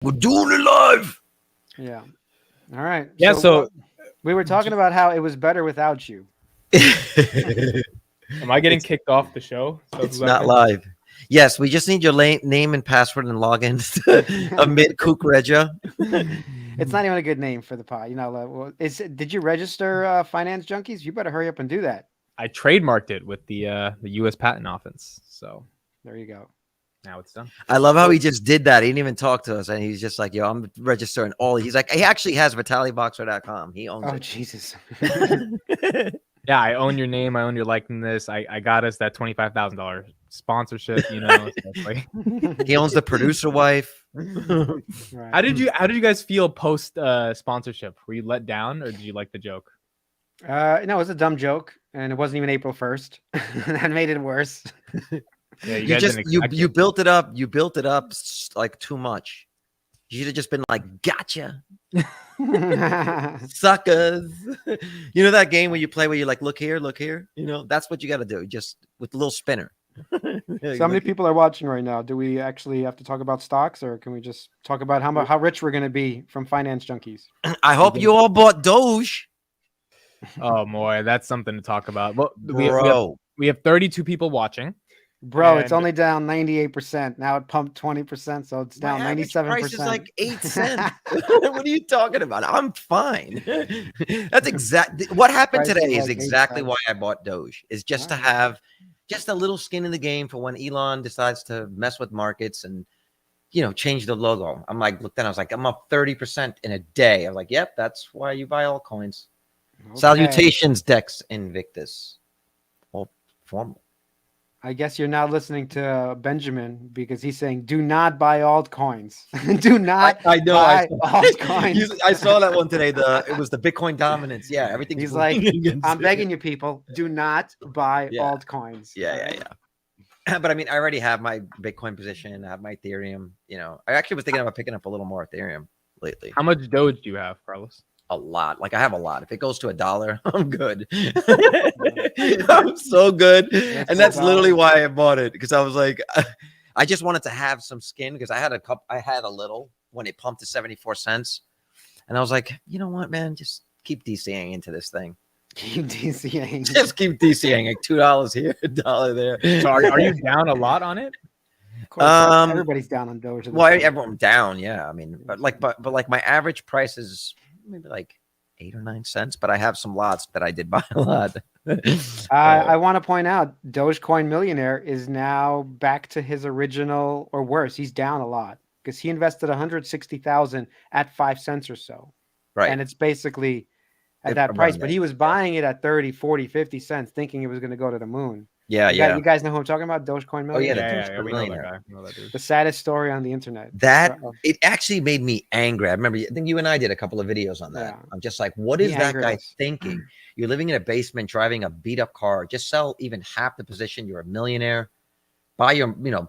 We're doing it live. Yeah. All right. Yeah. So we were talking about how it was better without you. am I getting kicked off the show? It's not live. Yes, we just need your name and password and login amid Kook Regia. It's not even a good name for the pod. You know, did you register Finance Junkies? You better hurry up and do that. I trademarked it with the U.S. Patent Office. So there you go. Now it's done. I love how he just did that. He didn't even talk to us, and he's just like, "Yo, I'm registering all." He's like, he actually has VitallyBoxer.com. He owns it. Oh Jesus! Yeah, I own your name. I own your likeness. I got us that $25,000 sponsorship. You know, he owns the producer wife. Right. How did you guys feel post sponsorship? Were you let down, or did you like the joke? No, it was a dumb joke, and it wasn't even April 1st. That made it worse. Yeah, you built it up. You built it up like too much. You should have just been like, "Gotcha, suckers." You know that game where you play where you're like, "Look here, look here." You know that's what you got to do, just with the little spinner. So how many people are watching right now? Do we actually have to talk about stocks, or can we just talk about how rich we're going to be from Finance Junkies? I hope you all bought Doge. Oh boy, that's something to talk about. Well, we have 32 people watching. Bro, it's only down 98%. Now it pumped 20%, so it's down 97%. Price is like 8 cents. What are you talking about? I'm fine. That's exactly what happened today. Is exactly why I bought Doge. Is just to have just a little skin in the game for when Elon decides to mess with markets and change the logo. I'm like, look, then I was like, I'm up 30% in a day. I was like, yep, that's why you buy altcoins. Okay. Salutations, Dex Invictus. All formal. I guess you're now listening to Benjamin because he's saying, "Do not buy altcoins. Do not buy altcoins." I saw that one today. It was the Bitcoin dominance. Yeah, everything. He's like, "I'm begging you, people, do not buy altcoins." Yeah. But I mean, I already have my Bitcoin position. I have my Ethereum. I actually was thinking about picking up a little more Ethereum lately. How much Doge do you have, Carlos? A lot. Like I have a lot. If it goes to $1, I'm good. I'm so good. And that's literally why I bought it, because I was like, I just wanted to have some skin, because I had a little when it pumped to 74 cents. And I was like, you know what, man, just keep DCing into this thing. Keep DCing. Just keep DCing, like $2 here, $1 there. So are you down a lot on it? Of course, everybody's down on Doge. Well, everyone's down, yeah. I mean, but my average price is maybe like 8 or 9 cents, but I have some lots that I did buy a lot. I want to point out Dogecoin Millionaire is now back to his original, or worse. He's down a lot because he invested 160,000 at 5 cents or so. Right. And it's basically at that price, but he was buying it at 30, 40, 50 cents, thinking it was going to go to the moon. Yeah, You guys know who I'm talking about? Dogecoin Millionaire. Yeah, we know that guy. The saddest story on the internet. It actually made me angry. I remember, I think you and I did a couple of videos on that. Yeah. I'm just like, what is that guy thinking? You're living in a basement, driving a beat up car. Just sell even half the position. You're a millionaire. Buy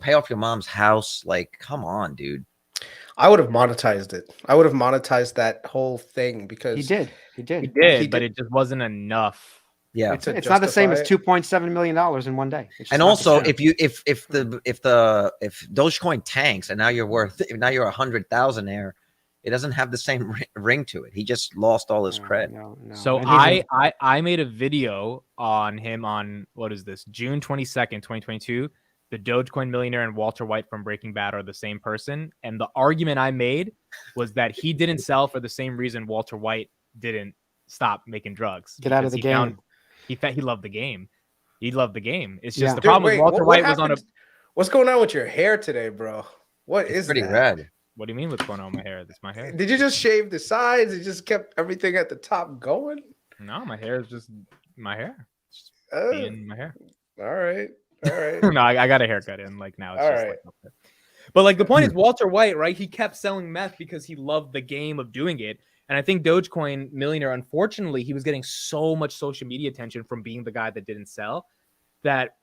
pay off your mom's house. Like, come on, dude. I would have monetized it. I would have monetized that whole thing because he did, but it just wasn't enough. Yeah, it's not the same as $2.7 million in one day. And also, if Dogecoin tanks and now you're 100,000 it doesn't have the same ring to it. He just lost all his credit. No. So I made a video on him on what is this, June 22nd, 2022. The Dogecoin Millionaire and Walter White from Breaking Bad are the same person, and the argument I made was that he didn't sell for the same reason Walter White didn't stop making drugs. Get out of the game. He loved the game. He loved the game. It's just the problem with Walter White was on a. What's going on with your hair today, bro? What is pretty that? red? What do you mean what's going on with my hair? That's my hair. Did you just shave the sides? You just kept everything at the top going? No, my hair is just my hair. It's just being my hair. All right. No, I got a haircut in like now. It's all just right. Like, but like the point is Walter White, right? He kept selling meth because he loved the game of doing it. And I think Dogecoin Millionaire, unfortunately, he was getting so much social media attention from being the guy that didn't sell that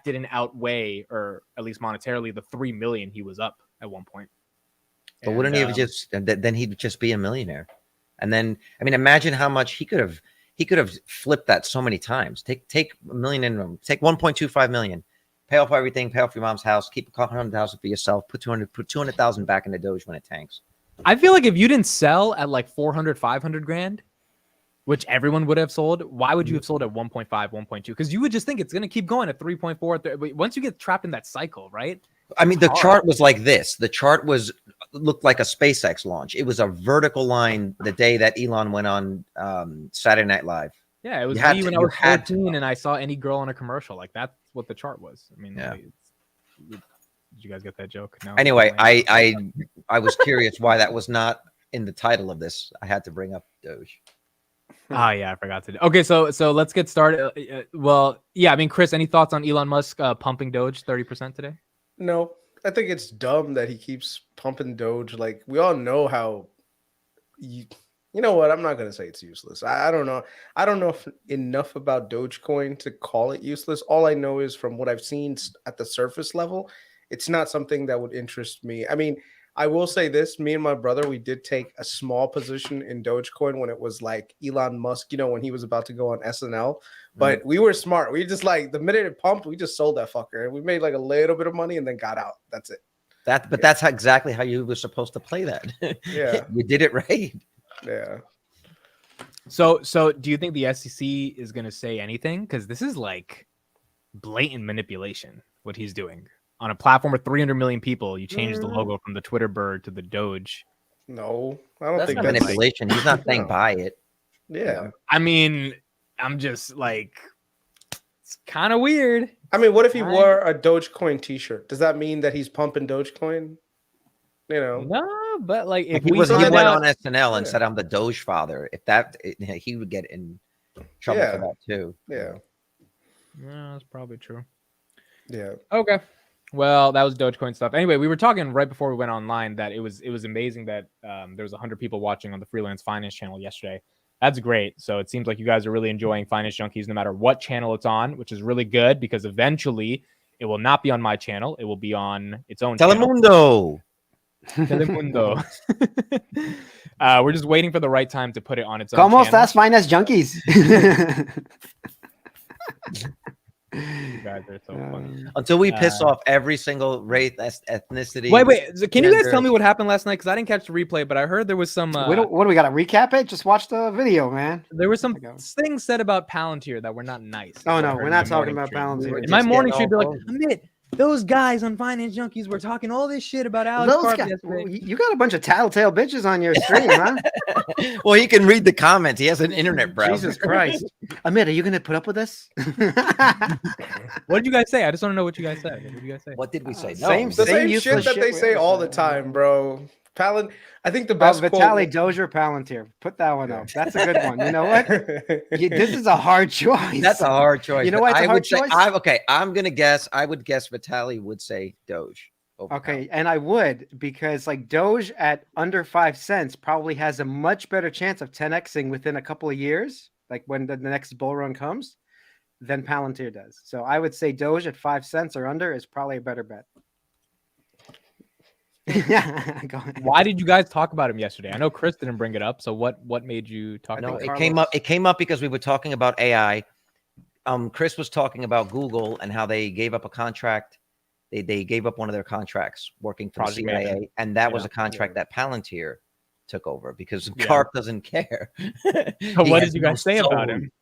didn't outweigh, or at least monetarily, the 3 million he was up at one point. But wouldn't he have then he'd just be a millionaire? And then, I mean, imagine how much he could have flipped that so many times. Take $1 million and take 1.25 million, pay off everything, pay off your mom's house, keep 100,000 for yourself, put 200,000 back in the Doge when it tanks. I feel like if you didn't sell at like 400, 500 grand, which everyone would have sold, why would you have sold at 1.5, 1.2? Because you would just think it's going to keep going at 3.4. Once you get trapped in that cycle, right? I mean, the chart was like this. The chart looked like a SpaceX launch. It was a vertical line the day that Elon went on Saturday Night Live. Yeah, it was me when I was 14 and I saw any girl in a commercial. Like, that's what the chart was. I mean, yeah. Did you guys get that joke? No. Anyway, I was curious why that was not in the title of this. I had to bring up Doge. Oh yeah, I forgot to do. Okay, so let's get started. Well, yeah, I mean, Chris, any thoughts on Elon Musk pumping Doge 30% today? No, I think it's dumb that he keeps pumping Doge. Like, we all know how. You know what? I'm not gonna say it's useless. I don't know. I don't know enough about Dogecoin to call it useless. All I know is from what I've seen at the surface level, it's not something that would interest me. I mean, I will say this, me and my brother, we did take a small position in Dogecoin when it was like Elon Musk, when he was about to go on SNL, but we were smart. We just like, the minute it pumped, we just sold that fucker and we made like a little bit of money and then got out. That's it. That's exactly how you were supposed to play that. Yeah. You did it right. Yeah. So do you think the SEC is going to say anything? Because this is like blatant manipulation, what he's doing. On a platform with 300 million people, you change the logo from the Twitter bird to the Doge. No, I don't think that's manipulation. He's not saying buy it. Yeah. I mean, I'm just like, it's kind of weird. I mean, what if he wore a Dogecoin t-shirt? Does that mean that he's pumping Dogecoin? No, but like if he went on SNL and said I'm the Doge father, he would get in trouble for that too. Yeah. Yeah, that's probably true. Yeah. Okay. Well, that was Dogecoin stuff. Anyway, we were talking right before we went online that it was amazing that there was 100 people watching on the Freelance Finance channel yesterday. That's great. So it seems like you guys are really enjoying Finance Junkies no matter what channel it's on, which is really good because eventually it will not be on my channel. It will be on its own Telemundo. Telemundo. We're just waiting for the right time to put it on its own Como channel. estás, Finance Junkies? You guys are so funny. Until we piss off every single race, ethnicity. Wait. So can you guys tell me what happened last night? Because I didn't catch the replay, but I heard there was some. What do we got to recap it? Just watch the video, man. There were some things said about Palantir that were not nice. Oh no, we're not talking about Palantir. In my morning stream, they're like, Amit, those guys on Finance Junkies were talking all this shit about Alex Karp yesterday. You got a bunch of tattletale bitches on your stream, huh? Well, he can read the comments. He has an internet browser. Jesus Christ. Amit, are you going to put up with this? What did you guys say? I just want to know what you guys said. What did you guys say? What did we say? Same shit that they say all the time, bro. I think the best Vitaly Dozier Palantir. Put that one up. That's a good one. You know what? This is a hard choice. That's a hard choice. You know what? It's a hard choice. I'm gonna guess. I would guess Vitaly would say Doge. Okay, and I would because like Doge at under 5 cents probably has a much better chance of 10xing within a couple of years, like when the next bull run comes, than Palantir does. So I would say Doge at 5 cents or under is probably a better bet. Yeah, go ahead. Why did you guys talk about him yesterday? I know Chris didn't bring it up. So what made you talk about it? It came up because we were talking about AI. Chris was talking about Google and how they gave up a contract. They gave up one of their contracts working for the CIA, and that was a contract that Palantir took over because Karp doesn't care. So what did you guys say about him?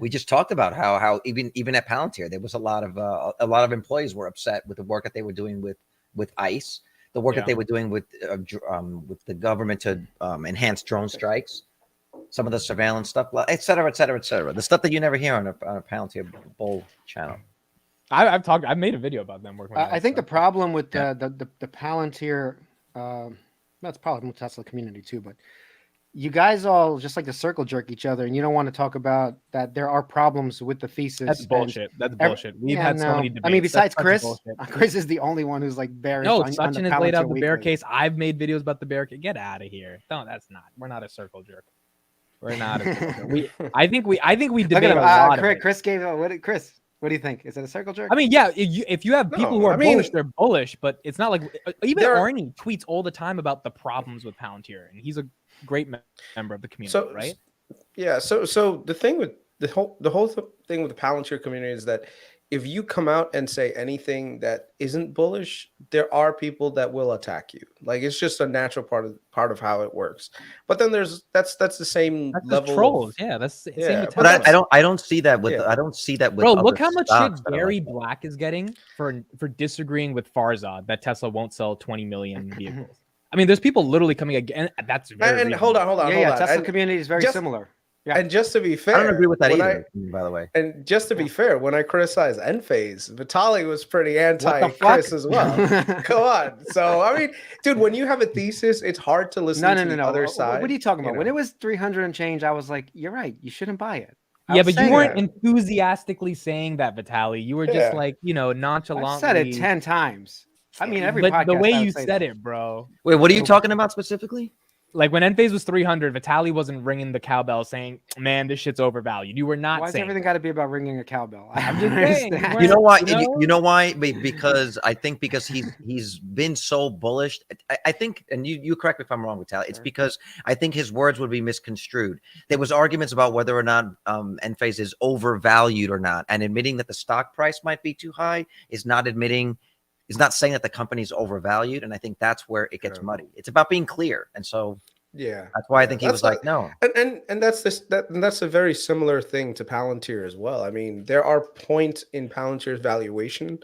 We just talked about how even at Palantir there was a lot of employees were upset with the work that they were doing with ICE, the work that they were doing with the government to enhance drone strikes, some of the surveillance stuff, et cetera, et cetera, et cetera. The stuff that you never hear on a Palantir Bull channel. I've made a video about them working. I think the problem with the Palantir, that's probably the Tesla community too, but you guys all just like to circle jerk each other, and you don't want to talk about that there are problems with the thesis. That's bullshit. That's bullshit. We've had so many debates. I mean, besides Chris is the only one who's like bearish. No, Sachin has laid out the bear case. I've made videos about the bear case. Get out of here. No, that's not. We're not a circle jerk. We're not. I think we debate a lot. Chris gave Chris. What do you think? Is it a circle jerk? I mean, yeah. If you have people who are bullish, they're bullish. But it's not like even Arnie tweets all the time about the problems with Palantir, and he's a great member of the community, right? Yeah. So the thing with the whole thing with the Palantir community is that if you come out and say anything that isn't bullish, there are people that will attack you. Like it's just a natural part of how it works. But then that's the same That's level trolls. of Yeah, that's the yeah. same. But But I don't see that with yeah. I don't see that with Bro, other look how much shit stocks that are Gary like that. Black is getting for disagreeing with Farzad that Tesla won't sell 20 million vehicles. I mean, there's people literally coming again. That's very and hold on. Tesla And community is very similar. Yeah. And just to be fair, I don't agree with that either, by the way. And just to be fair, when I criticized Enphase, Vitalik was pretty fuck? anti-Chris as well. Come on. So, I mean, dude, when you have a thesis, it's hard to listen to the other side. What are you talking about? know. When it was 300 and change, I was like, you're right. You shouldn't buy it. Yeah, but you weren't that. enthusiastically saying that, Vitaly. You were just like, you know, nonchalantly. I've said it 10 times. I mean, every but podcast. the way I would you say said that. it, bro. Wait, what are you talking about specifically? Like when Enphase was 300, Vitaly wasn't ringing the cowbell saying, "Man, this shit's overvalued." You were not. Why is saying everything that. got to be about ringing a cowbell? I'm just saying. You know why? You know? You know why? Because I think because he's been so bullish. I think, and you correct me if I'm wrong, Vitaly. It's because I think his words would be misconstrued. There was arguments about whether or not Enphase is overvalued or not, and admitting that the stock price might be too high is not saying that the company's overvalued. And I think that's where it gets muddy. It's about being clear, and so. Yeah, that's why I think he was like, no. And that's a very similar thing to Palantir as well. I mean, there are points in Palantir's valuation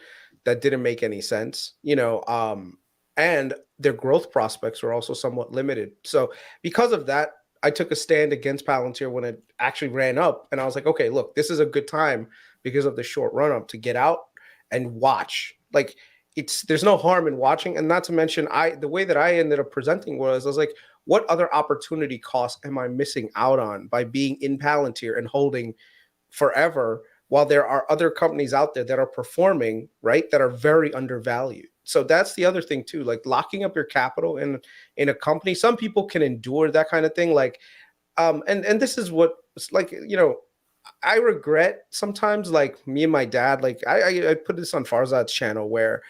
that didn't make any sense, you know, and their growth prospects were also somewhat limited. So because of that, I took a stand against Palantir when it actually ran up, and I was like, okay, look, this is a good time because of the short run up to get out and watch. Like there's no harm in watching, and not to mention the way that I ended up presenting I was like, what other opportunity cost am I missing out on by being in Palantir and holding forever while there are other companies out there that are performing, right, that are very undervalued? So that's the other thing too, like locking up your capital in a company. Some people can endure that kind of thing. Like, and this is what it's like, you know, I regret sometimes, like me and my dad, like I put this on Farzad's channel where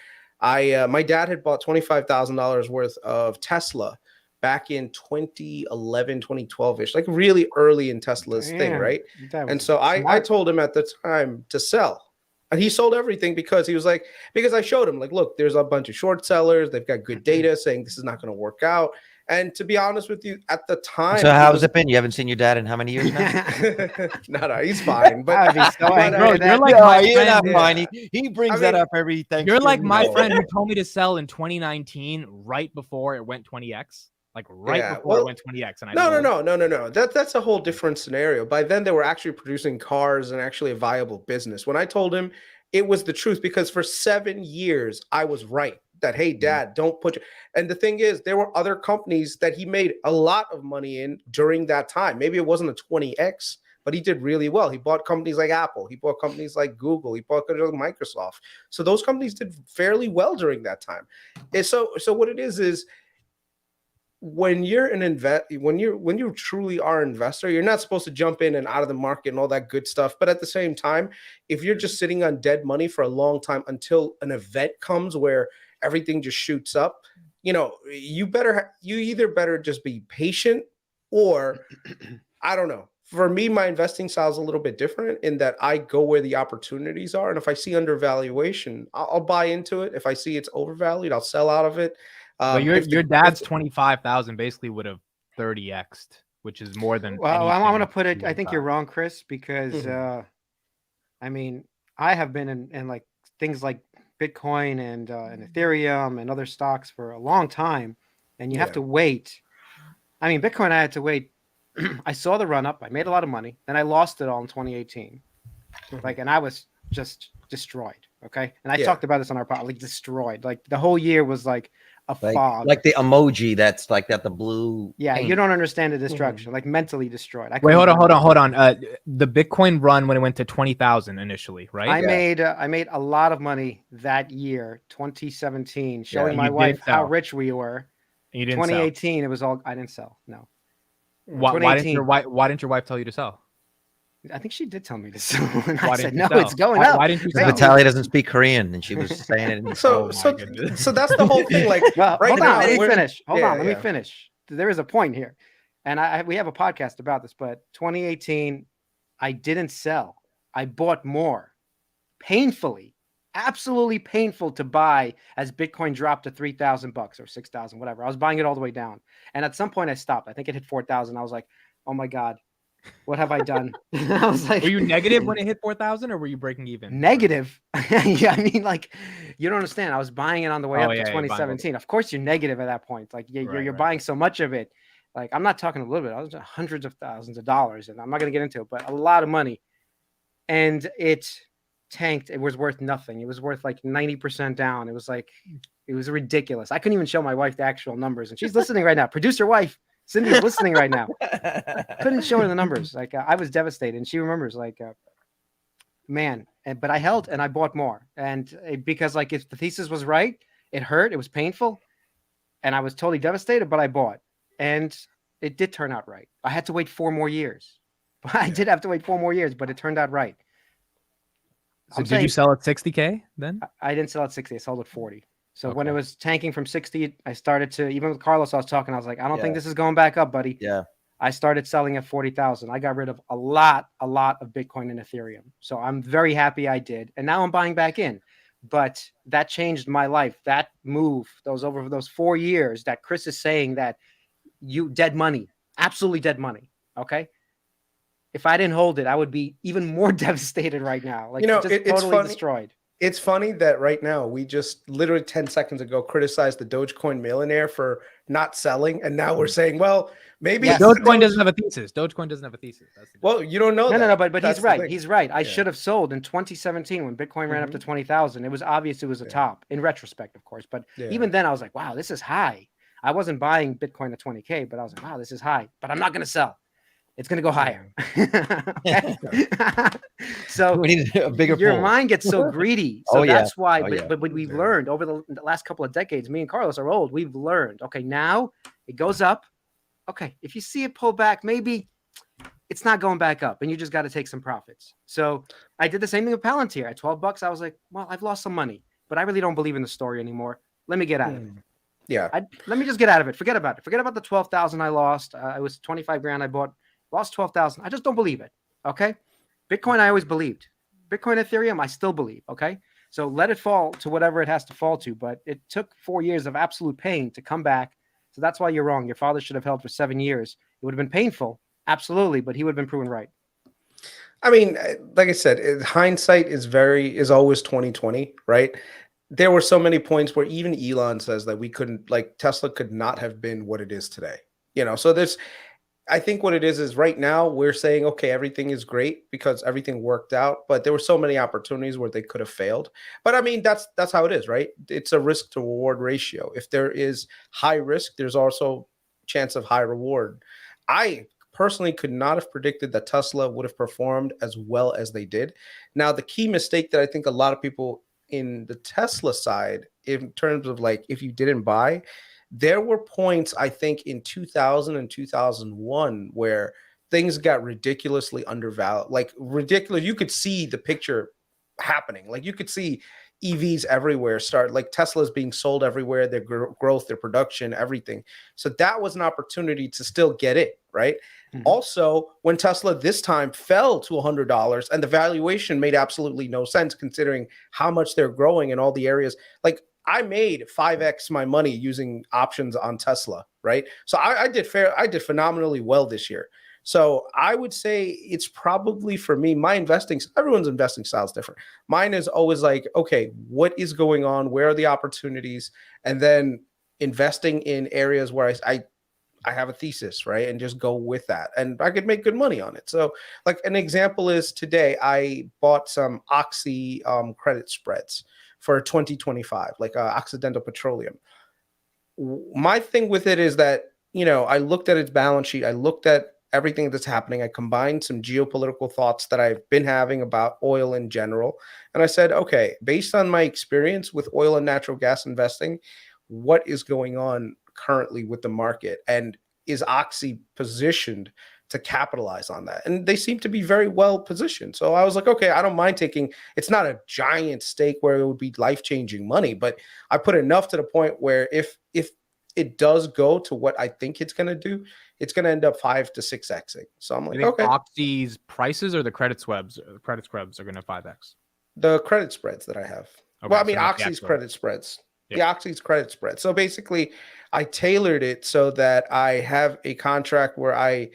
my dad had bought $25,000 worth of Tesla back in 2011, 2012-ish, like really early in Tesla's thing, right? And so I told him at the time to sell. And he sold everything because he was like, because I showed him, like, look, there's a bunch of short sellers. They've got good data saying this is not going to work out. And to be honest with you, at the time. So how's it been? You haven't seen your dad in how many years now? No, he's fine. But bro, you're like my friend. Fine. He brings that up every Thanksgiving. You're like my friend who told me to sell in 2019, right before it went 20x. Like before it went 20x. And No. That's a whole different scenario. By then, they were actually producing cars and actually a viable business. When I told him, it was the truth, because for 7 years, I was right that, hey, Dad, don't put your... And the thing is, there were other companies that he made a lot of money in during that time. Maybe it wasn't a 20x, but he did really well. He bought companies like Apple. He bought companies like Google. He bought companies like Microsoft. So those companies did fairly well during that time. And so what it is when you're when you truly are an investor, you're not supposed to jump in and out of the market and all that good stuff. But at the same time, if you're just sitting on dead money for a long time until an event comes where everything just shoots up, you know, you either better just be patient, or I don't know. For me, my investing style is a little bit different in that I go where the opportunities are. And if I see undervaluation, I'll buy into it. If I see it's overvalued, I'll sell out of it. But your dad's 25,000 basically would have 30x'd, which is more than. Well, I'm going to put it. I think you're wrong, Chris, because I mean, I have been in like things like Bitcoin and Ethereum and other stocks for a long time, and you have to wait. I mean, Bitcoin, I had to wait. I saw the run up. I made a lot of money. Then I lost it all in 2018. Like, and I was just destroyed. Okay, and I talked about this on our podcast. Like, destroyed. Like the whole year was like a fog, like the emoji that's like that, the blue. Yeah, paint. You don't understand the destruction. Like mentally destroyed. Wait, hold on. The Bitcoin run when it went to 20,000 initially, right? I made a lot of money that year, 2017, showing my wife how rich we were. And you didn't 2018, sell. It was all. I didn't sell. No. Why didn't your wife tell you to sell? I think she did tell me to sell. And I said, no, it's going up. Why didn't you sell? Vitaly doesn't speak Korean, and she was saying it. So that's the whole thing. Like, well, right now, let me finish. Let me finish. There is a point here, and we have a podcast about this. But 2018, I didn't sell. I bought more. painfully, absolutely painful to buy as Bitcoin dropped to $3,000 or 6,000, whatever. I was buying it all the way down. And at some point I stopped. I think it hit 4,000. I was like, oh my God, what have I done? I was like, were you negative when it hit 4,000 or were you breaking even? Negative? Yeah, I mean, like, you don't understand. I was buying it on the way up to yeah, 2017. Of course, you're negative at that point. Like, you're buying so much of it. Like, I'm not talking a little bit. I was hundreds of thousands of dollars, and I'm not going to get into it, but a lot of money. And it tanked. It was worth nothing. It was worth like 90% down. It was ridiculous. I couldn't even show my wife the actual numbers, and she's listening right now. Producer wife Cindy's listening right now. Couldn't show her the numbers. Like, I was devastated, and she remembers. Like, man. But I held and I bought more, and because like if the thesis was right, it hurt. It was painful, and I was totally devastated. But I bought, and it did turn out right. I had to wait 4 more years. I did have to wait 4 more years, but it turned out right. So did you sell at 60K then? I didn't sell at 60. I sold at 40. So when it was tanking from 60, I started to, even with Carlos, I was talking. I was like, I don't think this is going back up, buddy. Yeah. I started selling at 40,000. I got rid of a lot of Bitcoin and Ethereum. So I'm very happy I did. And now I'm buying back in. But that changed my life. That move, over those 4 years that Chris is saying that dead money, absolutely dead money. Okay. If I didn't hold it, I would be even more devastated right now. Like, just totally destroyed. It's funny that right now we just literally 10 seconds ago criticized the Dogecoin millionaire for not selling. And now we're saying, well, maybe Dogecoin doesn't have a thesis. Dogecoin doesn't have a thesis. Well, you don't know. No, but he's right. He's right. I should have sold in 2017 when Bitcoin ran up to 20,000. It was obvious it was a top in retrospect, of course. But even then I was like, wow, this is high. I wasn't buying Bitcoin at 20K, but I was like, wow, this is high, but I'm not going to sell. It's going to go higher. So we need a bigger your pool. mind gets so greedy. So that's why. But we've learned over the last couple of decades, me and Carlos are old. We've learned, okay, now it goes up. Okay, if you see it pull back, maybe it's not going back up and you just got to take some profits. So I did the same thing with Palantir at $12. I was like, well, I've lost some money, but I really don't believe in the story anymore. Let me get out of it. Yeah. Let me just get out of it. Forget about it. Forget about the 12,000 I lost. It was 25 grand I bought. Lost 12,000. I just don't believe it. Okay. Bitcoin, I always believed. Bitcoin, Ethereum, I still believe. Okay. So let it fall to whatever it has to fall to. But it took 4 years of absolute pain to come back. So that's why you're wrong. Your father should have held for 7 years. It would have been painful. Absolutely. But he would have been proven right. I mean, like I said, hindsight is always 2020, right? There were so many points where even Elon says that we couldn't, like, Tesla could not have been what it is today. So I think what it is right now we're saying, okay, everything is great because everything worked out, but there were so many opportunities where they could have failed. But I mean, that's how it is, right? It's a risk to reward ratio. If there is high risk, there's also chance of high reward. I personally could not have predicted that Tesla would have performed as well as they did. Now, the key mistake that I think a lot of people in the Tesla side, in terms of like, if you didn't buy, there were points, I think, in 2000 and 2001 where things got ridiculously undervalued, like ridiculous. You could see the picture happening. Like you could see EVs everywhere like Tesla's being sold everywhere, their growth, their production, everything. So that was an opportunity to still get it, right? Mm-hmm. Also, when Tesla this time fell to $100 and the valuation made absolutely no sense considering how much they're growing in all the areas, like I made 5x my money using options on Tesla, right? So I did phenomenally well this year. So I would say it's probably for me, everyone's investing style is different. Mine is always like, okay, what is going on? Where are the opportunities? And then investing in areas where I have a thesis, right? And just go with that. And I could make good money on it. So like an example is today I bought some Oxy credit spreads for 2025, like Occidental Petroleum. My thing with it is that, I looked at its balance sheet. I looked at everything that's happening. I combined some geopolitical thoughts that I've been having about oil in general. And I said, okay, based on my experience with oil and natural gas investing, what is going on currently with the market? And is Oxy positioned to capitalize on that? And they seem to be very well positioned. So I was like, okay, I don't mind taking, it's not a giant stake where it would be life-changing money, but I put enough to the point where if it does go to what I think it's going to do, it's going to end up 5 to 6xing. So I'm like, okay. Oxy's prices or the credit scrubs are going to 5x? The credit spreads that I have. Okay, Well, I mean, so not the Oxy's actual- credit spreads. Yeah. The Oxy's credit spread. So basically, I tailored it so that I have a contract where I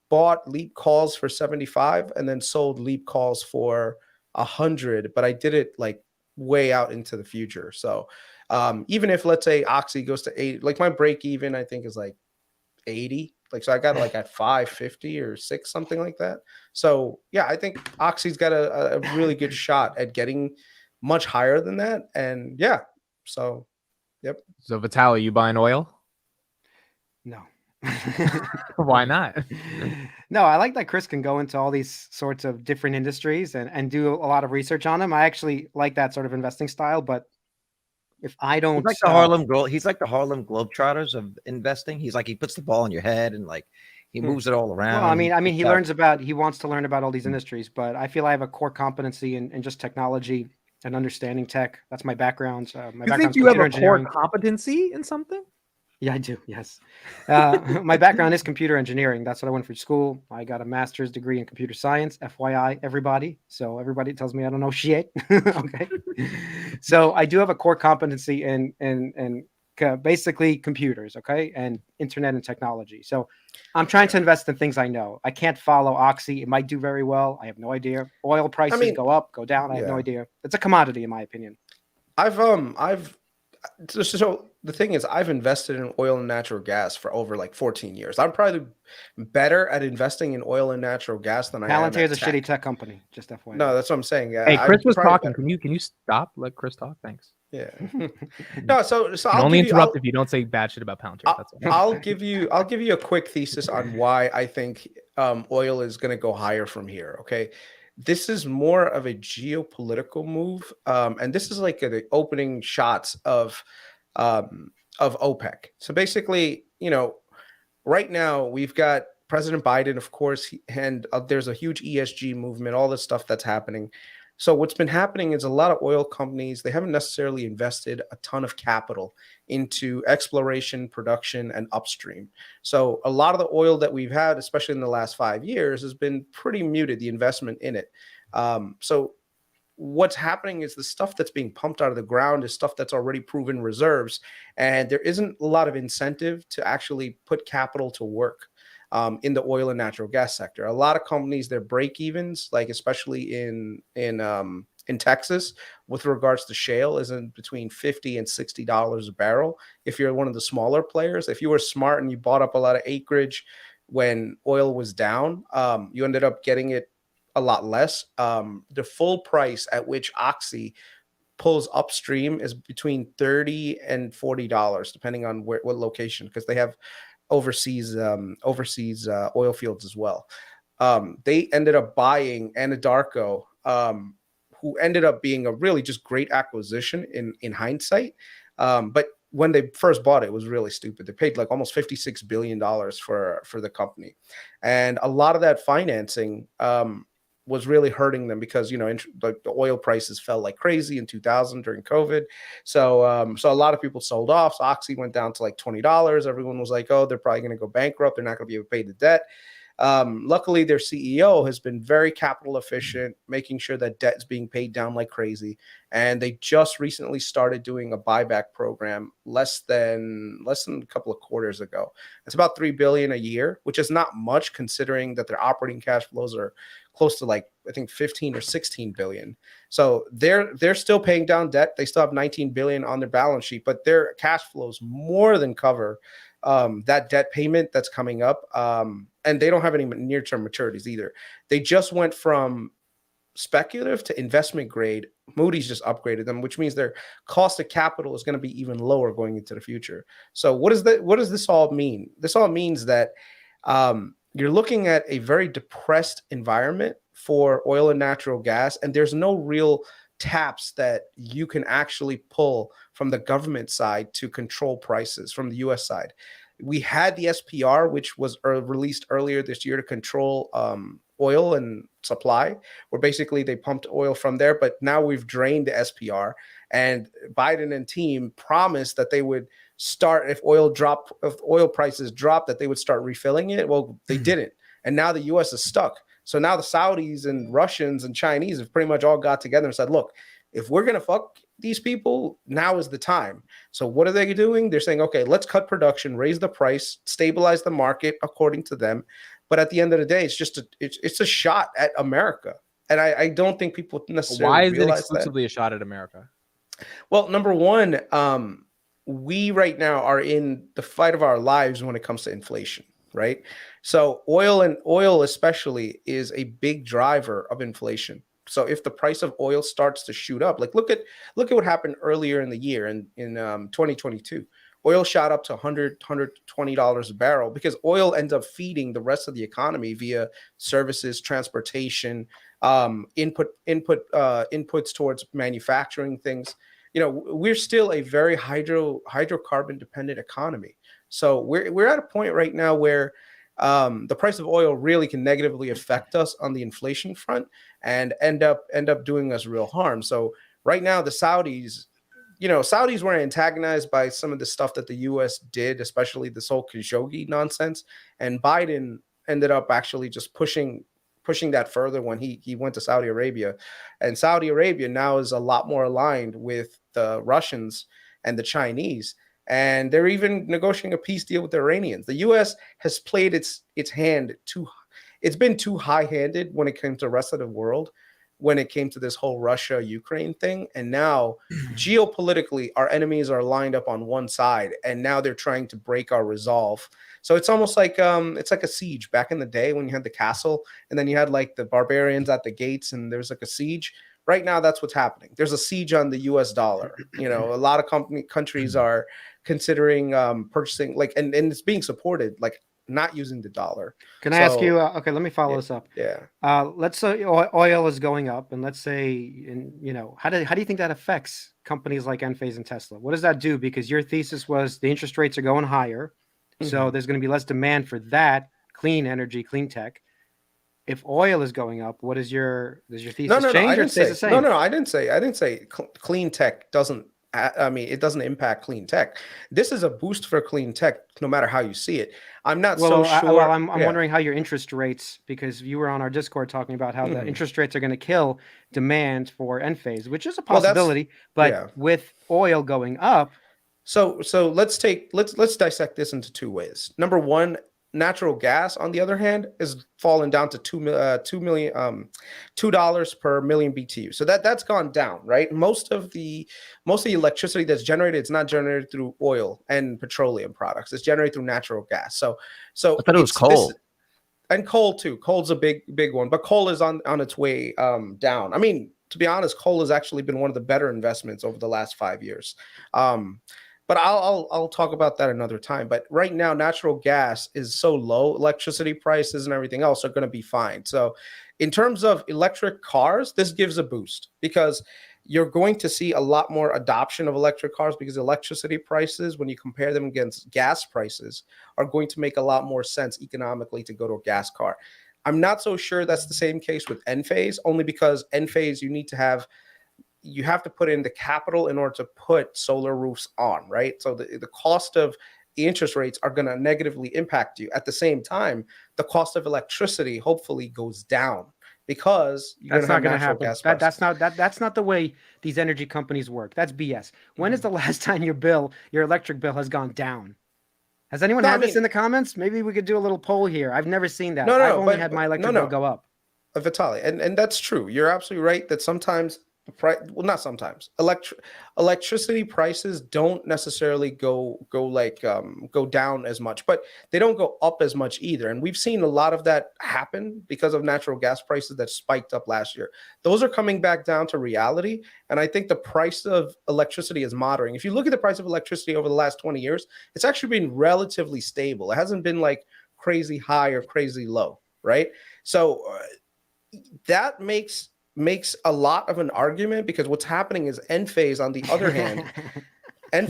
bought leap calls for 75 and then sold leap calls for 100, but I did it like way out into the future. So even if, let's say, Oxy goes to 8, like my break even, I think is like 80. Like, so I got it like at 550 or 6, something like that. So yeah, I think Oxy's got a really good shot at getting much higher than that. And yeah, so yep. So Vitaly, you buying oil? No. Why not? No, I like that Chris can go into all these sorts of different industries and do a lot of research on them. I actually like that sort of investing style, but if I don't, He's like the Harlem Globetrotters of investing. He's like, he puts the ball in your head and like he moves it all around. well, I mean, he wants to learn about all these industries, but I feel I have a core competency in just technology and understanding tech. That's my background. You think you have a core competency in something? Yeah, I do. Yes. My background is computer engineering. That's what I went for school. I got a master's degree in computer science, FYI, everybody. So everybody tells me I don't know shit. Okay. So I do have a core competency in basically computers, okay, and internet and technology. So I'm trying to invest in things I know. I can't follow Oxy. It might do very well. I have no idea. Oil prices go up, go down. I have no idea. It's a commodity, in my opinion. So the thing is, I've invested in oil and natural gas for over like 14 years. I'm probably better at investing in oil and natural gas than I am. Palantir is a shitty tech company, just FYI. No, that's what I'm saying. Yeah, hey, Chris was talking. Can you stop? Let Chris talk. Thanks. Yeah. No, so I'll only interrupt if you don't say bad shit about Palantir. I'll give you a quick thesis on why I think oil is going to go higher from here. Okay. This is more of a geopolitical move, and this is like the opening shots of OPEC. So basically, right now we've got President Biden, of course, and there's a huge ESG movement, all this stuff that's happening. So what's been happening is a lot of oil companies, they haven't necessarily invested a ton of capital into exploration, production, and upstream. So a lot of the oil that we've had, especially in the last 5 years, has been pretty muted, the investment in it. So what's happening is the stuff that's being pumped out of the ground is stuff that's already proven reserves. And there isn't a lot of incentive to actually put capital to work in the oil and natural gas sector. A lot of companies, their break evens, like especially in Texas, with regards to shale, is in between $50 and $60 a barrel. If you're one of the smaller players, if you were smart and you bought up a lot of acreage when oil was down, you ended up getting it a lot less. The full price at which Oxy pulls upstream is between $30 and $40, depending on what location, because they have overseas oil fields as well. They ended up buying Anadarko, who ended up being a really just great acquisition in hindsight. But when they first bought it, it was really stupid. They paid like almost $56 billion for the company. And a lot of that financing was really hurting them because, like the oil prices fell like crazy in 2000 during COVID. So a lot of people sold off. So Oxy went down to like $20. Everyone was like, oh, they're probably going to go bankrupt. They're not going to be able to pay the debt. Luckily, their CEO has been very capital efficient, making sure that debt is being paid down like crazy. And they just recently started doing a buyback program less than a couple of quarters ago. It's about $3 billion a year, which is not much considering that their operating cash flows are close to like, I think 15 or 16 billion. So they're still paying down debt. They still have 19 billion on their balance sheet, but their cash flows more than cover that debt payment that's coming up. And they don't have any near-term maturities either. They just went from speculative to investment grade. Moody's just upgraded them, which means their cost of capital is going to be even lower going into the future. So what does this all mean? This all means that you're looking at a very depressed environment for oil and natural gas, and there's no real taps that you can actually pull from the government side to control prices from the U.S. side. We had the SPR, which was released earlier this year to control oil and supply, where basically they pumped oil from there. But now we've drained the SPR, and Biden and team promised that they would start, if oil prices drop, that they would start refilling it. Well, they didn't. And now the U.S. is stuck. So now the Saudis and Russians and Chinese have pretty much all got together and said, look, if we're going to fuck these people, now is the time. So what are they doing? They're saying, okay, let's cut production, raise the price, stabilize the market according to them. But at the end of the day, it's just it's a shot at America. And I don't think people necessarily realize that. Why is it exclusively a shot at America? Well, number one, we right now are in the fight of our lives when it comes to inflation, right? So oil especially is a big driver of inflation. So if the price of oil starts to shoot up, like look at what happened earlier in the year in 2022. Oil shot up to $120 a barrel because oil ends up feeding the rest of the economy via services, transportation, inputs towards manufacturing things. You know, we're still a very hydrocarbon dependent economy. So we're at a point right now where the price of oil really can negatively affect us on the inflation front and end up doing us real harm. So right now the Saudis were antagonized by some of the stuff that the U.S. did, especially this whole Khashoggi nonsense. And Biden ended up actually just pushing that further when he went to Saudi Arabia. And Saudi Arabia now is a lot more aligned with the Russians and the Chinese. And they're even negotiating a peace deal with the Iranians. The U.S. has played its hand it's been too high-handed when it came to the rest of the world, when it came to this whole Russia-Ukraine thing. And now geopolitically, our enemies are lined up on one side, and now they're trying to break our resolve. So it's almost like it's like a siege back in the day when you had the castle, and then you had like the barbarians at the gates, and there's like a siege. Right now, that's what's happening. There's a siege on the U.S. dollar. You know, a lot of countries are considering purchasing, like, and it's being supported, like, not using the dollar. Can I ask you? Okay, let me follow this up. Yeah. Let's say oil is going up, and let's say, how do you think that affects companies like Enphase and Tesla? What does that do? Because your thesis was the interest rates are going higher, so there's going to be less demand for that clean energy, clean tech. If oil is going up, does your thesis change or stays the same? No, I didn't say clean tech doesn't. I mean, it doesn't impact clean tech. This is a boost for clean tech, no matter how you see it. I'm not so sure. I'm wondering how your interest rates, because you were on our Discord talking about how the interest rates are going to kill demand for Enphase, which is a possibility. But with oil going up, so let's dissect this into two ways. Number one, natural gas, on the other hand, is fallen down to $2 per million BTU. So that's gone down, right? Most of the electricity that's generated, it's not generated through oil and petroleum products. It's generated through natural gas. So I thought it was coal. And coal too. Coal's a big one, but coal is on its way down. I mean, to be honest, coal has actually been one of the better investments over the last 5 years. But I'll talk about that another time. But right now, natural gas is so low, electricity prices and everything else are going to be fine. So in terms of electric cars, this gives a boost because you're going to see a lot more adoption of electric cars because electricity prices, when you compare them against gas prices, are going to make a lot more sense economically to go to a gas car. I'm not so sure that's the same case with Enphase, only because Enphase, you have to put in the capital in order to put solar roofs on, right? So the cost of the interest rates are going to negatively impact you. At the same time, the cost of electricity hopefully goes down because that's not going to happen. That's not the way these energy companies work. That's BS. When is the last time your electric bill has gone down? Has anyone had this in the comments? Maybe we could do a little poll here. I've never seen that. I've only had my electric bill go up. Vitaly, and that's true. You're absolutely right that sometimes not sometimes. Electricity prices don't necessarily go down as much, but they don't go up as much either. And we've seen a lot of that happen because of natural gas prices that spiked up last year. Those are coming back down to reality. And I think the price of electricity is moderating. If you look at the price of electricity over the last 20 years, it's actually been relatively stable. It hasn't been like crazy high or crazy low, right? So that makes a lot of an argument because what's happening is Enphase, on the other hand, I'm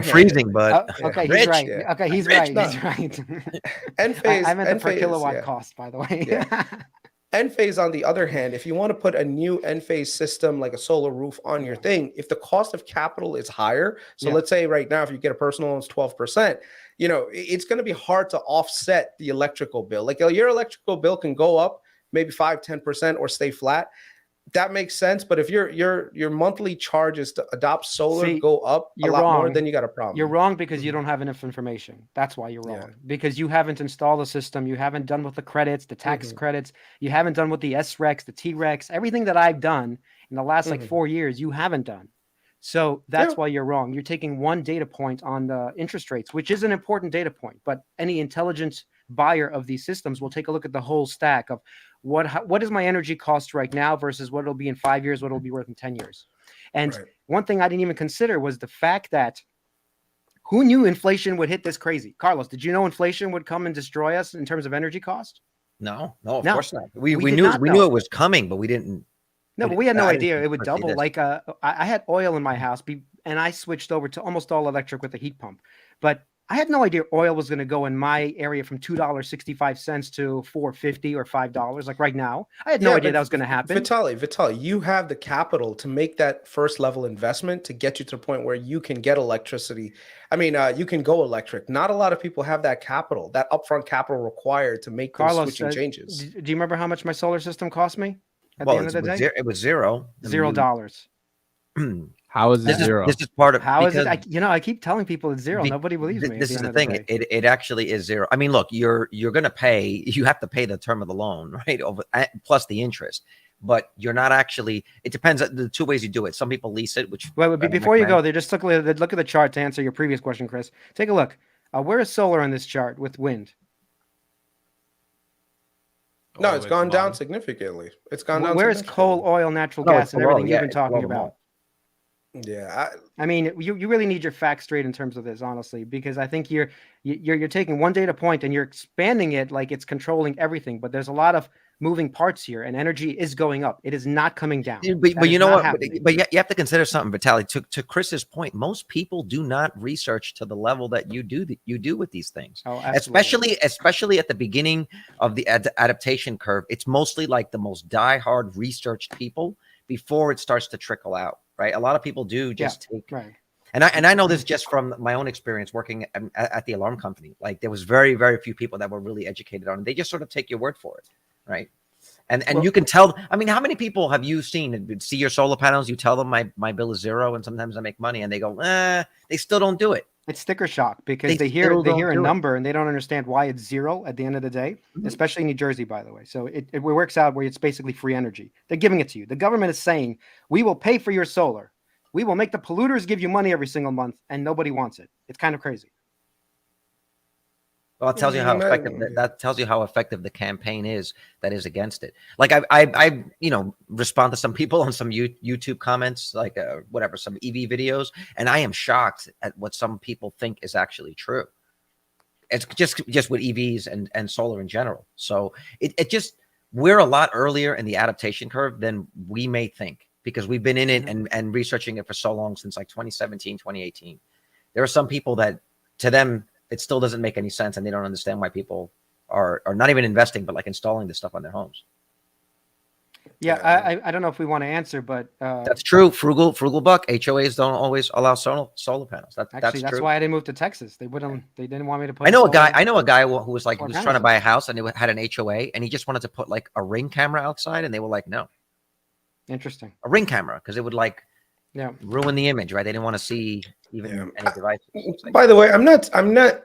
freezing, but okay, he's right. Yeah. Okay, he's right. He's right. Enphase, I meant the per kilowatt cost, by the way. Yeah. Enphase, on the other hand, if you want to put a new Enphase system like a solar roof on your thing, if the cost of capital is higher, so let's say right now if you get a personal loan, it's 12%, it's going to be hard to offset the electrical bill. Like your electrical bill can go up maybe 5-10% or stay flat, that makes sense. But if your monthly charges to adopt solar go up a lot more, then you got a problem. You're wrong because you don't have enough information. That's why you're wrong. Because you haven't installed the system. You haven't done with the credits, the tax credits. You haven't done with the SRECs, the TRECs, everything that I've done in the last like 4 years, you haven't done. So that's why you're wrong. You're taking one data point on the interest rates, which is an important data point. But any intelligent buyer of these systems will take a look at the whole stack of what is my energy cost right now versus what it'll be in 5 years, what it'll be worth in 10 years. And one thing I didn't even consider was the fact that who knew inflation would hit this crazy? Carlos, did you know inflation would come and destroy us in terms of energy cost? No, of course not. We knew it was coming, but we didn't. No, but we had no idea it would double. Like I had oil in my house, and I switched over to almost all electric with a heat pump. But I had no idea oil was going to go in my area from $2.65 to $4.50 or $5. Like right now, I had no idea that was going to happen. Vitaly, you have the capital to make that first level investment to get you to the point where you can get electricity. I mean, you can go electric. Not a lot of people have that capital, that upfront capital required to make those switching changes. Do you remember how much my solar system cost me? At the end of the day? It was $0. $0. How is it zero? This is part of how is it? I keep telling people it's zero. Nobody believes me. This is the thing. It actually is zero. I mean, look, you're going to pay. You have to pay the term of the loan, right? Plus the interest. But you're not actually. It depends on the two ways you do it. Some people lease it, which. Well, before you go, they just look at the chart to answer your previous question, Chris. Take a look. Where is solar on this chart with wind? No, it's gone down significantly. It's gone down. Where is coal, oil, natural gas, and everything you've been talking about? Yeah, I mean, you really need your facts straight in terms of this, honestly, because I think you're taking one data point and you're expanding it like it's controlling everything. But there's a lot of moving parts here, and energy is going up. It is not coming down. But you know what? But you have to consider something, Vitaly. To Chris's point, most people do not research to the level that you do with these things. Oh, especially at the beginning of the adaptation curve. It's mostly like the most diehard researched people before it starts to trickle out. Right. A lot of people do just take. Right. And I know this just from my own experience working at the alarm company. Like there was very, very few people that were really educated on it. They just sort of take your word for it. Right. And you can tell. I mean, how many people have you see your solar panels? You tell them my bill is zero, and sometimes I make money, and they go, they still don't do it. It's sticker shock because they hear a number and they don't understand why it's zero at the end of the day, especially in New Jersey, by the way. So it works out where it's basically free energy. They're giving it to you. The government is saying, we will pay for your solar. We will make the polluters give you money every single month, and nobody wants it. It's kind of crazy. Well, it tells you how effective that tells you how effective the campaign is that is against it. Like I respond to some people on some YouTube comments, like whatever, some EV videos, and I am shocked at what some people think is actually true. It's just with EVs and solar in general. So it just, we're a lot earlier in the adaptation curve than we may think, because we've been in it and researching it for so long, since like 2017, 2018. There are some people that, to them, it still doesn't make any sense, and they don't understand why people are not even investing, but like installing this stuff on their homes. Yeah, I don't know if we want to answer, but that's true. Frugal buck. HOAs don't always allow solar panels. That's true. Why I didn't move to Texas. They didn't want me to put. I know a guy who was like, he was trying to buy a house, and it had an HOA, and he just wanted to put like a Ring camera outside, and they were like, no. Interesting. A Ring camera, because it would like ruin the image, right? They didn't want to see even any devices. By the way, I'm not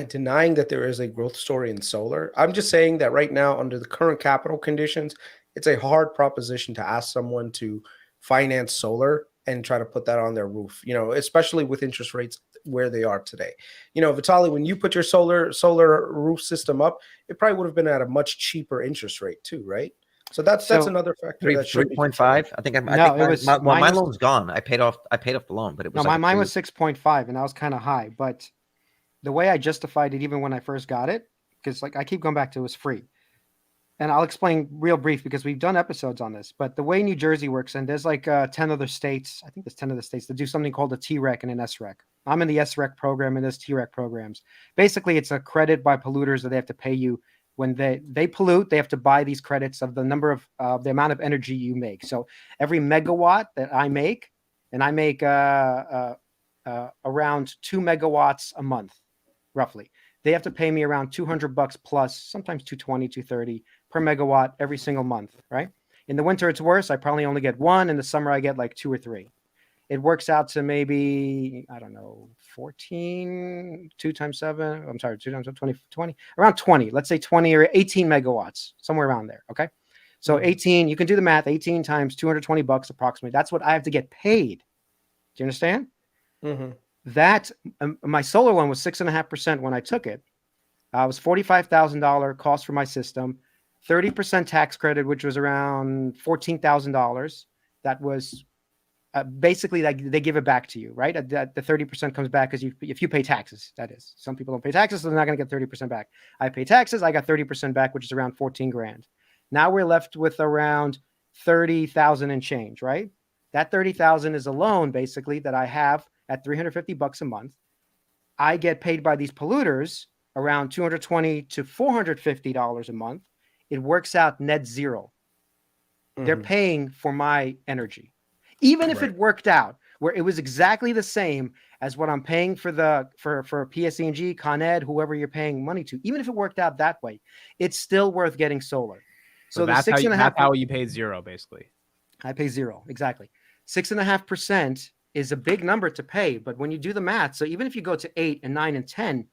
denying that there is a growth story in solar. I'm just saying that right now, under the current capital conditions, it's a hard proposition to ask someone to finance solar and try to put that on their roof, especially with interest rates where they are today. Vitaly, when you put your solar roof system up, it probably would have been at a much cheaper interest rate too, right? So that's another factor. 3.5. I think my loan's gone. I paid off the loan, but it was mine was 6.5, and that was kind of high. But the way I justified it, even when I first got it, because like I keep going back to, it was free. And I'll explain real brief, because we've done episodes on this. But the way New Jersey works, and there's like 10 other states, I think there's 10 other states that do something called a TREC and an SREC. I'm in the SREC program, and there's TREC programs. Basically, it's a credit by polluters that they have to pay you. When they pollute, they have to buy these credits of the number of the amount of energy you make. So every megawatt that I make, and I make around 2 megawatts a month, roughly. They have to pay me around $200 plus, sometimes $220, $230 per megawatt every single month, right? In the winter, it's worse. I probably only get 1. In the summer, I get like 2 or 3. It works out to maybe, I don't know, 14, 2 times 7. I'm sorry, 2 times 7, 20, around 20. Let's say 20 or 18 megawatts, somewhere around there. Okay. So 18, you can do the math, 18 times $220 approximately. That's what I have to get paid. Do you understand? Mm-hmm. That my solar one was 6.5% when I took it. It was $45,000 cost for my system, 30% tax credit, which was around $14,000. That was basically like they give it back to you, right? The 30% comes back because if you pay taxes, that is. Some people don't pay taxes, so they're not going to get 30% back. I pay taxes, I got 30% back, which is around 14 grand. Now we're left with around 30,000 and change, right? That 30,000 is a loan basically that I have at $350 a month. I get paid by these polluters around $220 to $450 a month. It works out net zero. They're paying for my energy. Even if it worked out where it was exactly the same as what I'm paying for PSE&G, Con Ed, whoever you're paying money to, even if it worked out that way, it's still worth getting solar. So that's how you paid zero, basically. I pay zero, exactly. 6.5% is a big number to pay, but when you do the math, so even if you go to 8 and 9 and 10,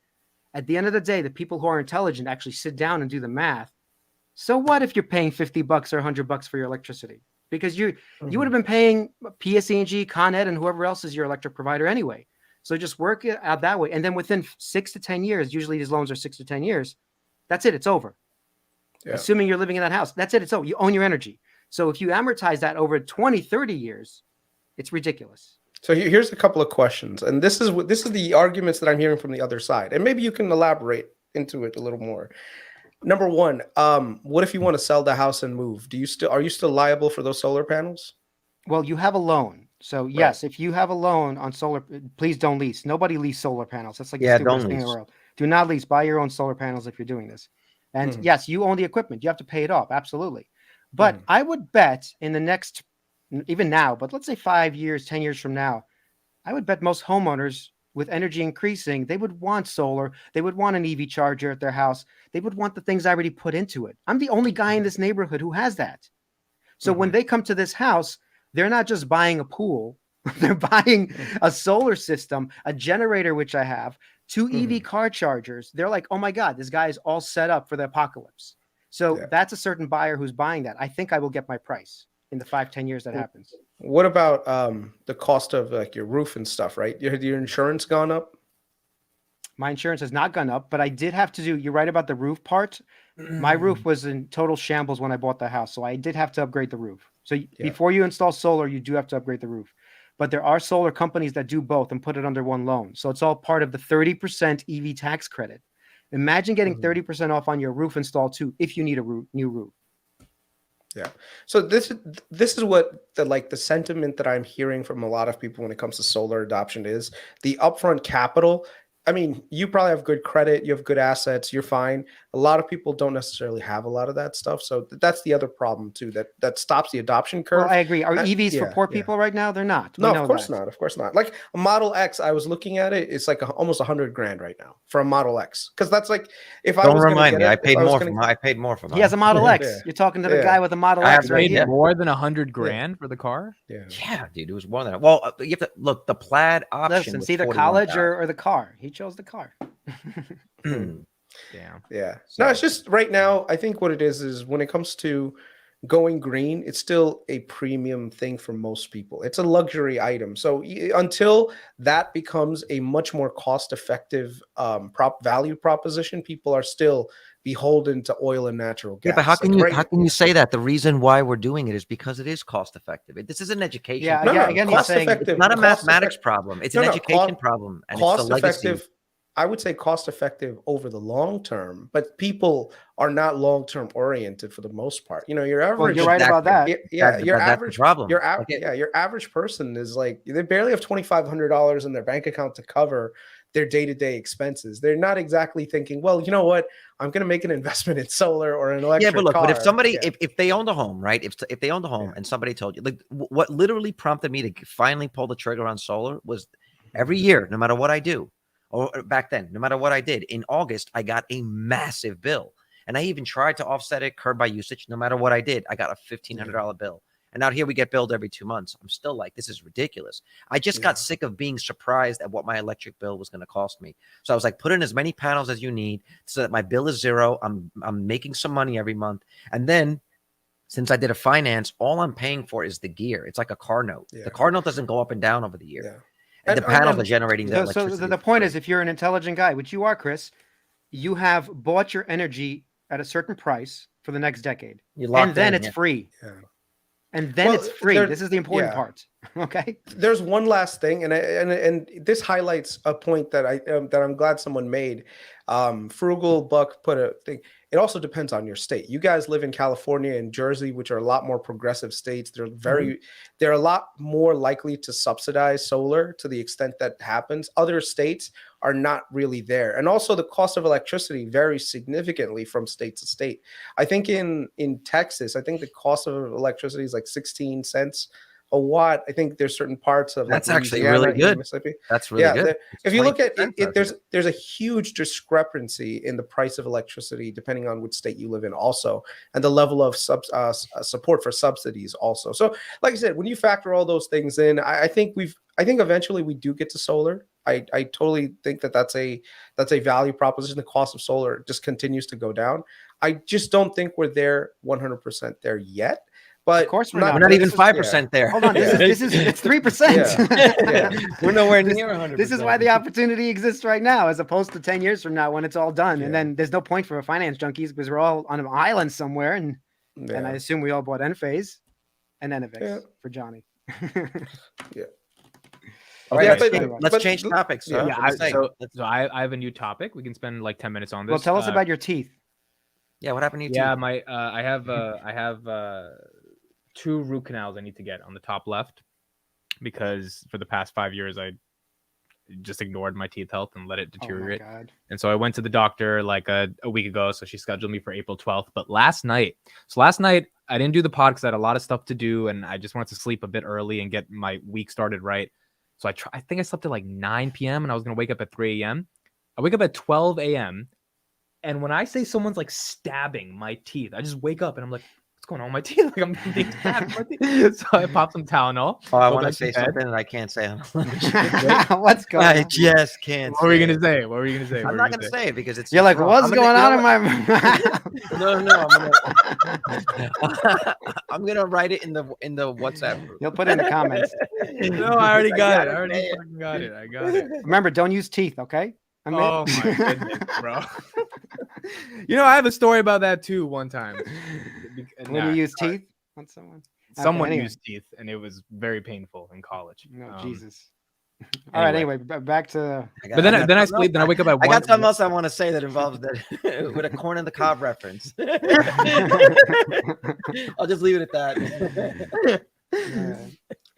at the end of the day, the people who are intelligent actually sit down and do the math. So what if you're paying $50 or $100 for your electricity? Because you would have been paying PSE&G, Con Ed, and whoever else is your electric provider anyway. So just work it out that way. And then within 6 to 10 years, usually these loans are 6 to 10 years, that's it. It's over. Yeah. Assuming you're living in that house, that's it. It's over. You own your energy. So if you amortize that over 20, 30 years, it's ridiculous. So here's a couple of questions. And this is the arguments that I'm hearing from the other side. And maybe you can elaborate into it a little more. Number one, what if you want to sell the house and move? Are you still liable for those solar panels? Well, you have a loan. So yes, if you have a loan on solar, please don't lease. Nobody lease solar panels. That's like the stupidest thing in the world. Do not lease. Buy your own solar panels if you're doing this. And yes, you own the equipment. You have to pay it off. Absolutely. But I would bet in the next, even now, but let's say 5 years, 10 years from now, I would bet most homeowners with energy increasing, they would want solar. They would want an EV charger at their house. They would want the things I already put into it. I'm the only guy in this neighborhood who has that. So when they come to this house, they're not just buying a pool. They're buying a solar system, a generator, which I have, 2 EV car chargers. They're like, oh my God, this guy is all set up for the apocalypse. So that's a certain buyer who's buying that. I think I will get my price in the 5-10 years that happens. What about the cost of like your roof and stuff, right? Your insurance gone up? My insurance has not gone up, but I did have to do, you're right about the roof part. My roof was in total shambles when I bought the house. So I did have to upgrade the roof. So before you install solar, you do have to upgrade the roof. But there are solar companies that do both and put it under one loan. So it's all part of the 30% EV tax credit. Imagine getting 30% off on your roof install too, if you need a new roof. Yeah. So this is what the sentiment that I'm hearing from a lot of people when it comes to solar adoption is the upfront capital. I mean, you probably have good credit, you have good assets, you're fine. A lot of people don't necessarily have a lot of that stuff. So that's the other problem too, that stops the adoption curve. Well, I agree. Are EVs for poor people right now? They're not. No, of course not. Of course not. Like a Model X, I was looking at it. It's like almost $100 grand right now for a Model X. Because that's like, if I was don't remind me, I paid more for mine. He has a Model X. Yeah. You're talking to the guy with a Model X right here. More than $100 grand for the car? Yeah, dude, it was more than that. Well, you have to look. The plaid option. Listen, it's either college or the car. He chose the car. Yeah. No, it's just right now, I think what it is when it comes to going green, it's still a premium thing for most people. It's a luxury item. So until that becomes a much more cost-effective value proposition, people are still beholden to oil and natural gas. Yeah, but how can you say that? The reason why we're doing it is because it is cost-effective. This is an education. Yeah, again, he's saying it's not a mathematics problem. It's an education problem. And cost-effective. I would say cost-effective over the long term, but people are not long-term oriented for the most part. You know, your average. Well, you're right about that. Your average problem. Your average person is like they barely have $2,500 in their bank account to cover their day-to-day expenses. They're not exactly thinking, well, you know what, I'm going to make an investment in solar or an electric car. But if somebody, if they owned a home, right? If they owned a home and somebody told you, like, what literally prompted me to finally pull the trigger on solar was every year, no matter what I do. Or back then, no matter what I did, in August, I got a massive bill. And I even tried to offset it, curb my usage. No matter what I did, I got a $1,500 bill. And out here we get billed every 2 months. I'm still like, this is ridiculous. I just got sick of being surprised at what my electric bill was going to cost me. So I was like, put in as many panels as you need so that my bill is zero. I'm making some money every month. And then since I did a finance, all I'm paying for is the gear. It's like a car note. The car note doesn't go up and down over the year. And the panels are generating the electricity. So the point is, if you're an intelligent guy, which you are, Chris, you have bought your energy at a certain price for the next decade. And then it's free. Yeah. And then it's free. This is the important part. Okay. There's one last thing, and this highlights a point that I'm glad someone made. Frugal Buck put a thing. It also depends on your state. You guys live in California and Jersey, which are a lot more progressive states. They're a lot more likely to subsidize solar to the extent that happens. Other states are not really there. And also the cost of electricity varies significantly from state to state. I think in Texas, I think the cost of electricity is like 16 cents a watt. I think there's certain parts of that's actually really good. That's really good. If you look at it, there's a huge discrepancy in the price of electricity depending on which state you live in, also, and the level of support for subsidies also. So, like I said, when you factor all those things in, I think eventually we do get to solar. I totally think that's a value proposition. The cost of solar just continues to go down. I just don't think we're there 100% there yet. But of course we're not even 5% there. Hold on, it's 3%. We're nowhere near 100%. This is why the opportunity exists right now, as opposed to 10 years from now when it's all done. And then there's no point for a finance junkies because we're all on an island somewhere. And I assume we all bought Enphase and Enavix for Johnny. Let's change topics. So I have a new topic. We can spend like 10 minutes on this. Well, tell us about your teeth. Yeah, what happened to you? Yeah, I have 2 root canals I need to get on the top left because for the past 5 years I just ignored my teeth health and let it deteriorate. And so I went to the doctor like a week ago. So she scheduled me for April 12th. But last night I didn't do the pod because I had a lot of stuff to do and I just wanted to sleep a bit early and get my week started right. So I think I slept at like 9 p.m. and I was going to wake up at 3 a.m. I wake up at 12 a.m. And when I say someone's like stabbing my teeth, I just wake up and I'm like, what's going on with my teeth? Like I'm being stabbed. So I pop some Tylenol. Oh, I want to say something that I can't say. What's going on? I just can't. What were you gonna say? I'm not gonna say it because it's. You're like, what's going on in my No. I'm gonna write it in the WhatsApp group. You'll put it in the comments. No, I already got it. I got it. Remember, don't use teeth, okay? Oh my goodness, bro. I have a story about that too one time. When you use teeth on someone? Someone used teeth and it was very painful in college. No, Jesus. All right, anyway, back to. But then I sleep. Then I wake up at 1. I got something else I want to say that involves that with a corn in the cob reference. I'll just leave it at that.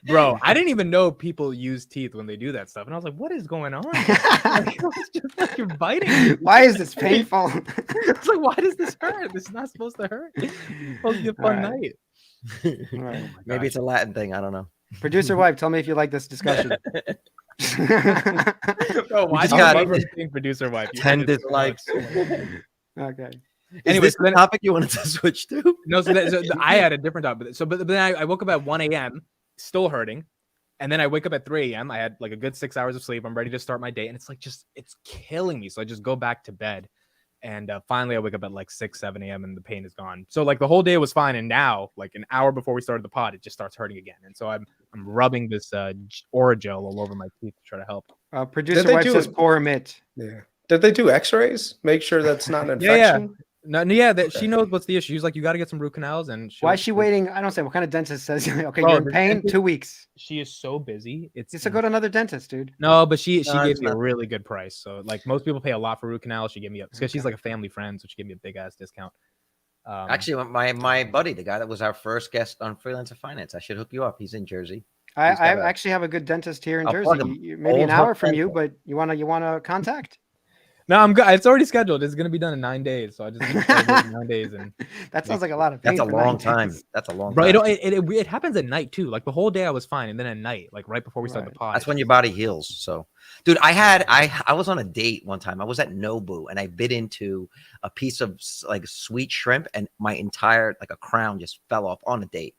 Bro, I didn't even know people use teeth when they do that stuff. And I was like, what is going on? It's just like you're biting. Why is this painful? It's like, why does this hurt? This is not supposed to hurt. It's supposed to be a fun night. Right. Maybe it's a Latin thing. I don't know. Producer wife, tell me if you like this discussion. Bro, why do you love being producer wife? 10 dislikes. Okay. Anyway, is this the topic you wanted to switch to? No, so I had a different topic. So, but then I woke up at 1 a.m. still hurting, and then I wake up at 3 a.m. I had like a good 6 hours of sleep. I'm ready to start my day, and it's like it's killing me. So I just go back to bed, and finally I wake up at like 6, 7 a.m. and the pain is gone. So like the whole day was fine, and now like an hour before we started the pod, it just starts hurting again. And so I'm rubbing this Oragel all over my teeth to try to help. Producer wife says poor mitt. Yeah. Did they do X-rays? Make sure that's not an infection. Yeah. No, she knows what's the issue. She's like, you got to get some root canals. And why is she waiting? I don't say. What kind of dentist says, okay, you're in pain, 2 weeks. She is so busy. It's to go to another dentist, dude. No, but she gave me a really good price. So like most people pay a lot for root canals. She gave me because she's like a family friend, so she gave me a big ass discount. Actually, my buddy, the guy that was our first guest on Freelancer Finance, I should hook you up. He's in Jersey. I actually have a good dentist here in Jersey. Maybe an hour from you, but you wanna contact? No, I'm good. It's already scheduled. It's gonna be done in 9 days. So I just need to wait 9 days, and that sounds like a lot of pain. That's a for long 9 time. days. That's a long bro, time. it happens at night too. Like the whole day I was fine, and then at night, like right before we start the pod. That's when your body heals. So, dude, I was on a date one time. I was at Nobu and I bit into a piece of like sweet shrimp, and my entire like a crown just fell off on a date.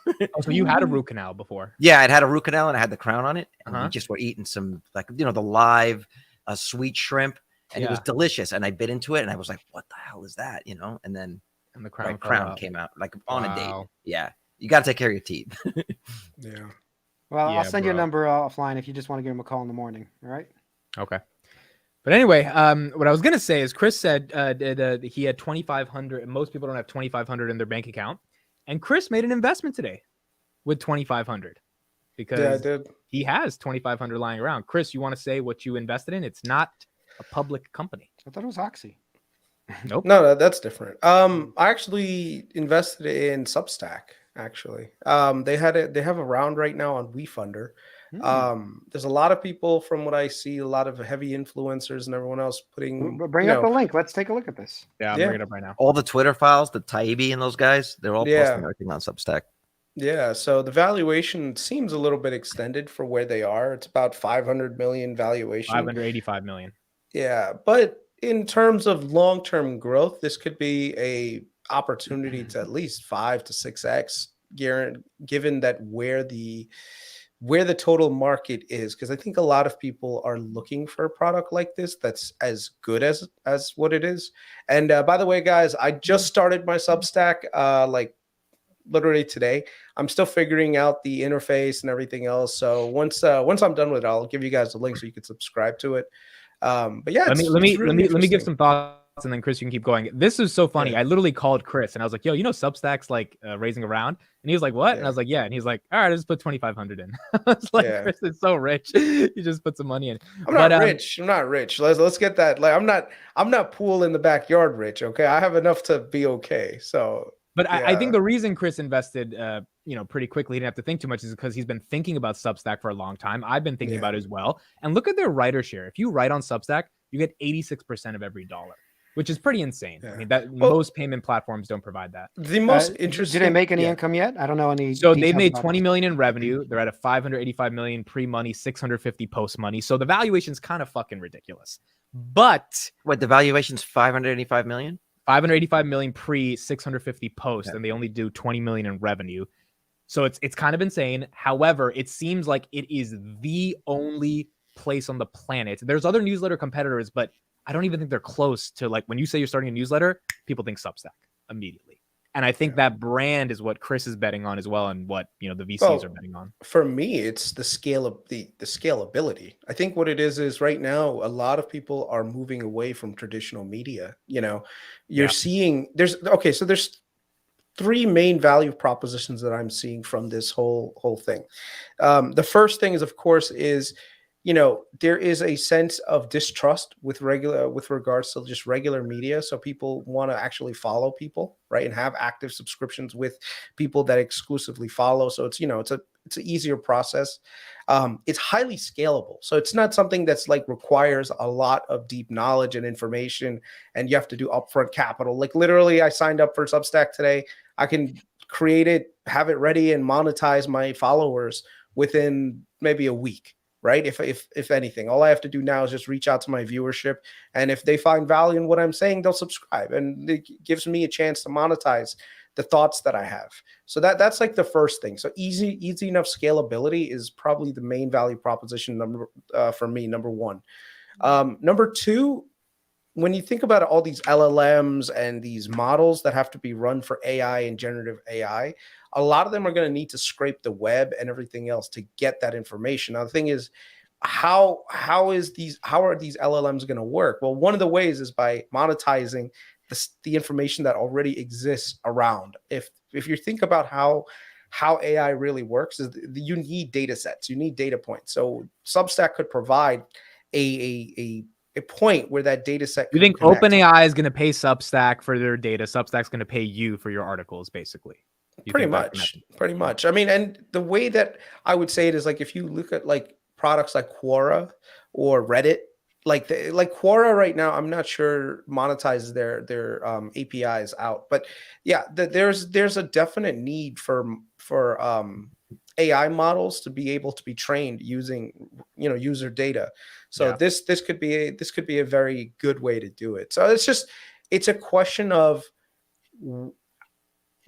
Oh, so you had a root canal before? Yeah, I'd had a root canal and I had the crown on it. And we Uh-huh. just were eating some like the live sweet shrimp, and it was delicious. And I bit into it and I was like, "What the hell is that?" And then And the crown, crown came out like on a date. Wow. Yeah, you got to take care of your teeth. Yeah. Well, Yeah, I'll send you a bro. number offline if you just want to give him a call in the morning. All right. Okay. But anyway, what I was gonna say is Chris said he had 2,500, and most people don't have 2,500 in their bank account. And Chris made an investment today with 2,500 because Yeah, I did. he has 2,500 lying around. Chris, you want to say what you invested in? It's not a public company. I thought it was Oxy. Nope. No, that's different. I actually invested in Substack. Actually, they have a round right now on WeFunder. There's a lot of people, from what I see, a lot of heavy influencers and everyone else putting. Bring up the link. Let's take a look at this. Yeah, I'm bringing it up right now. All the Twitter files, the Taibbi and those guys, they're all posting everything on Substack. Yeah, so the valuation seems a little bit extended for where they are. It's about 500 million valuation. 585 million. Yeah, but in terms of long-term growth, this could be a opportunity to at least 5 to 6x, given that where the total market is, because I think a lot of people are looking for a product like this that's as good as what it is. And by the way, guys, I just started my Substack like literally today. I'm still figuring out the interface and everything else. So once I'm done with it, I'll give you guys a link so you can subscribe to it. But yeah, let me give some thoughts, and then Chris, you can keep going. This is so funny. I literally called Chris and I was like, "Yo, Substack's like raising around," and he was like, "What?" And I was like, "Yeah," and he's like, "All right, I just put 2,500 in." I was like, "Chris is so rich. You just put some money in." I'm not rich. Let's get that. Like, I'm not pool in the backyard rich. Okay, I have enough to be okay. So. But I think the reason Chris invested, pretty quickly, he didn't have to think too much, is because he's been thinking about Substack for a long time. I've been thinking about it as well. And look at their writer share. If you write on Substack, you get 86% of every dollar, which is pretty insane. I mean, most payment platforms don't provide that. The most interesting. Did they make any income yet? I don't know any. So they've made 20 million in revenue. They're at a 585 million pre-money, 650 post-money. So the valuation's kind of fucking ridiculous. But what, the valuation's 585 million? 585 million pre, 650 post, and they only do 20 million in revenue. So it's kind of insane. However, it seems like it is the only place on the planet. There's other newsletter competitors, but I don't even think they're close to, like, when you say you're starting a newsletter, people think Substack immediately. And I think that brand is what Chris is betting on as well, and what the VCs are betting on. For me, it's the scale of the scalability. I think what it is right now, a lot of people are moving away from traditional media. You're seeing there's three main value propositions that I'm seeing from this whole thing. The first thing is, of course, there is a sense of distrust with regards to just regular media. So people want to actually follow people, right? And have active subscriptions with people that exclusively follow. So it's an easier process. It's highly scalable. So it's not something that's like requires a lot of deep knowledge and information, and you have to do upfront capital. Like, literally, I signed up for Substack today. I can create it, have it ready, and monetize my followers within maybe a week. Right. If anything, all I have to do now is just reach out to my viewership. And if they find value in what I'm saying, they'll subscribe. And it gives me a chance to monetize the thoughts that I have. So that's like the first thing. So easy enough scalability is probably the main value proposition for me, number one. Number two, when you think about all these LLMs and these models that have to be run for AI and generative AI, a lot of them are going to need to scrape the web and everything else to get that information. Now, the thing is, how are these LLMs going to work? Well, one of the ways is by monetizing the information that already exists around. If you think about how AI really works, is you need data sets, you need data points. So Substack could provide a point where that data set. You think OpenAI is going to pay Substack for their data? Substack's going to pay you for your articles, basically. Pretty much. I mean, and the way that I would say it is, like, if you look at like products like Quora or Reddit, like Quora right now, I'm not sure monetizes their APIs out, but yeah, there's a definite need for AI models to be able to be trained using user data. So this could be a very good way to do it. So it's a question of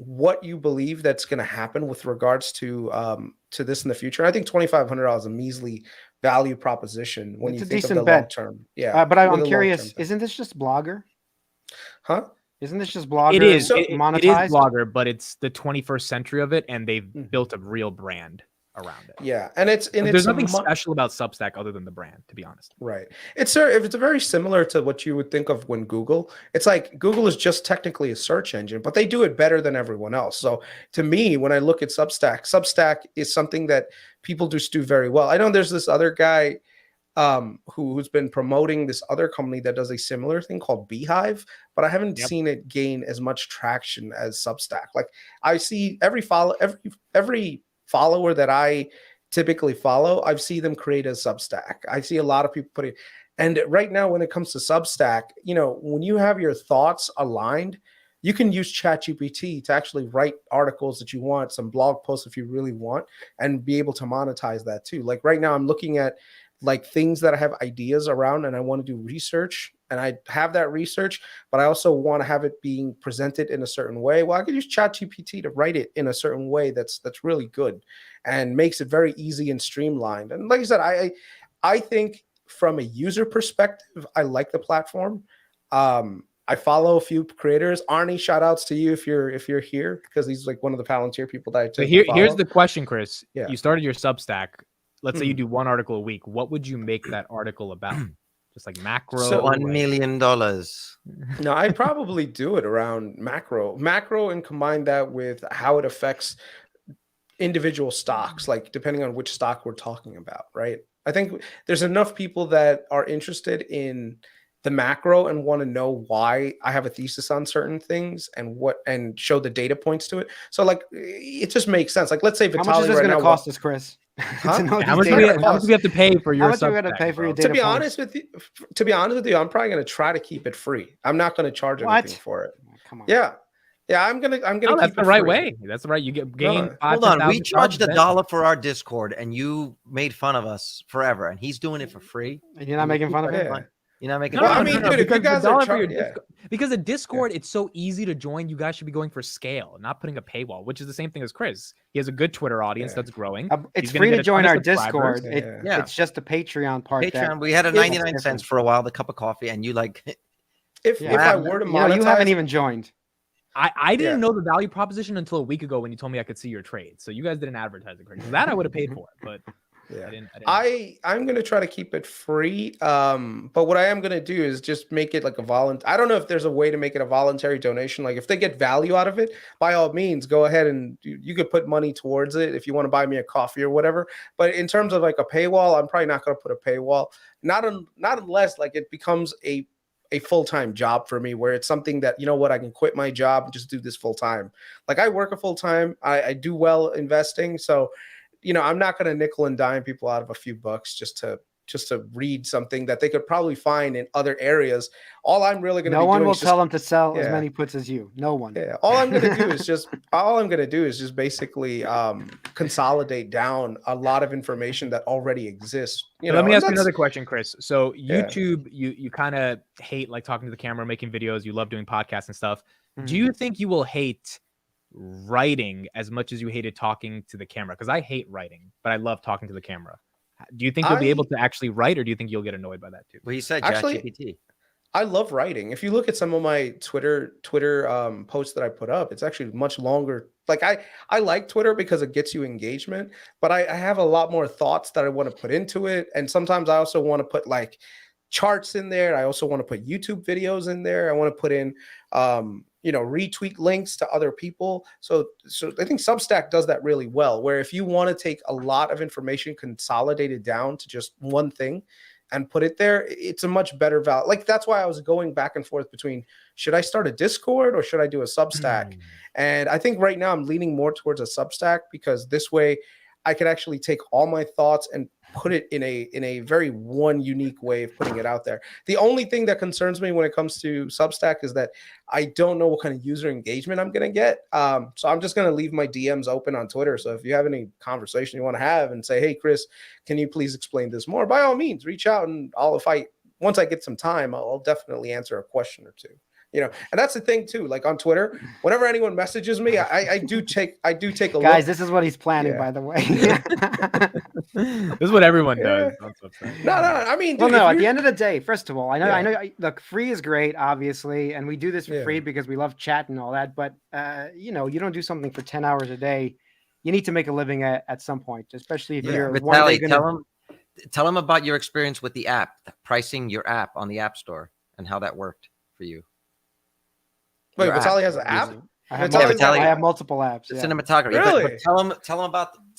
what you believe that's going to happen with regards to this in the future. I think $2,500 is a measly value proposition when It's you a think of decent the bet. long term. Yeah, but with I'm a curious, long-term thing. isn't this just Blogger? Huh? Isn't this just Blogger? It is. monetized? It is Blogger, but it's the 21st century of it, and they've Mhm. built a real brand around it. Yeah, and there's nothing special about Substack other than the brand, to be honest. Right. It's very similar to what you would think of when Google. It's like Google is just technically a search engine, but they do it better than everyone else. So to me, when I look at Substack is something that people just do very well. I know there's this other guy who's been promoting this other company that does a similar thing called Beehive, but I haven't seen it gain as much traction as Substack. Like I see every follower that I typically follow, I see them create a Substack. I see a lot of people putting, and right now when it comes to Substack, when you have your thoughts aligned, you can use ChatGPT to actually write articles that you want, some blog posts if you really want, and be able to monetize that too. Like right now I'm looking at like things that I have ideas around and I want to do research, and I have that research, but I also want to have it being presented in a certain way. Well, I could use ChatGPT to write it in a certain way that's really good and makes it very easy and streamlined. And like I said, I think from a user perspective, I like the platform. I follow a few creators. Arnie, shout outs to you if you're here, because he's like one of the Palantir people that I tend to follow. Here's the question, Chris. Yeah. You started your Substack. Let's say you do one article a week. What would you make that article about? Just like macro? So $1 million. No, I'd probably do it around macro, and combine that with how it affects individual stocks, like depending on which stock we're talking about, right? I think there's enough people that are interested in the macro and want to know why I have a thesis on certain things and show the data points to it. So like it just makes sense. Like let's say Vitaly, how much is this going to cost us, Chris? Huh? How much do we have to pay for your Substack? How much are we going to pay for your data? To be honest with you, I'm probably going to try to keep it free. I'm not going to charge anything for it. Come on. Yeah. I'm gonna. No, that's the right way. That's the right. You get gain. Hold on, we charged $1 for our Discord, and you made fun of us forever. And he's doing it for free. And you're not making fun of him. You're not making. Well, I mean, dude, if you guys are because the Discord, it's so easy to join. You guys should be going for scale, not putting a paywall, which is the same thing as Chris. He has a good Twitter audience that's growing. It's free to join our Discord. It's just the Patreon part. Patreon. We had a 99 cents for a while, the cup of coffee, and you like. If I were to monetize, you haven't even joined. I didn't know the value proposition until a week ago when you told me I could see your trade. So you guys didn't advertise it correctly. That I would have paid for, but I'm gonna try to keep it free. But what I am gonna do is just make it like a voluntary. I don't know if there's a way to make it a voluntary donation. Like if they get value out of it, by all means, go ahead and you could put money towards it if you want to buy me a coffee or whatever. But in terms of like a paywall, I'm probably not gonna put a paywall. Not unless like it becomes a full-time job for me, where it's something that, I can quit my job and just do this full-time. Like I work a full-time, I do well investing. So, I'm not going to nickel and dime people out of a few bucks just to read something that they could probably find in other areas. All I'm really going to no one will tell them to sell as many puts as you. No one. Yeah. All I'm going to do is just basically consolidate down a lot of information that already exists. Let me ask you another question, Chris. So YouTube, you kind of hate like talking to the camera, making videos. You love doing podcasts and stuff. Mm-hmm. Do you think you will hate writing as much as you hated talking to the camera? Because I hate writing, but I love talking to the camera. Do you think you'll be able to actually write, or do you think you'll get annoyed by that too? Well, you said ChatGPT. I love writing. If you look at some of my Twitter posts that I put up, it's actually much longer. Like I like Twitter because it gets you engagement, but I have a lot more thoughts that I want to put into it. And sometimes I also want to put like charts in there. I also want to put YouTube videos in there. I want to put in retweet links to other people. So I think Substack does that really well, where if you want to take a lot of information, consolidate it down to just one thing and put it there, it's a much better value. Like that's why I was going back and forth between, should I start a Discord or should I do a Substack? And I think right now I'm leaning more towards a Substack, because this way I can actually take all my thoughts and put it in a very one unique way of putting it out there. The only thing that concerns me when it comes to Substack is that I don't know what kind of user engagement I'm going to get. So I'm just going to leave my DMs open on Twitter. So if you have any conversation you want to have and say, hey, Chris, can you please explain this more? By all means, reach out, and once I get some time, I'll definitely answer a question or two. And that's the thing too. Like on Twitter, whenever anyone messages me, I do take a look. Guys, this is what he's planning, by the way. This is what everyone does. No. I mean, dude, at the end of the day, first of all, I know, look, free is great, obviously, and we do this for free because we love chat and all that. But you don't do something for 10 hours a day. You need to make a living at some point, especially if you're one day gonna... Tell them about your experience with the app, pricing your app on the App Store, and how that worked for you. Wait, Vitaly has an app? I have multiple apps. Cinematography. Really? But tell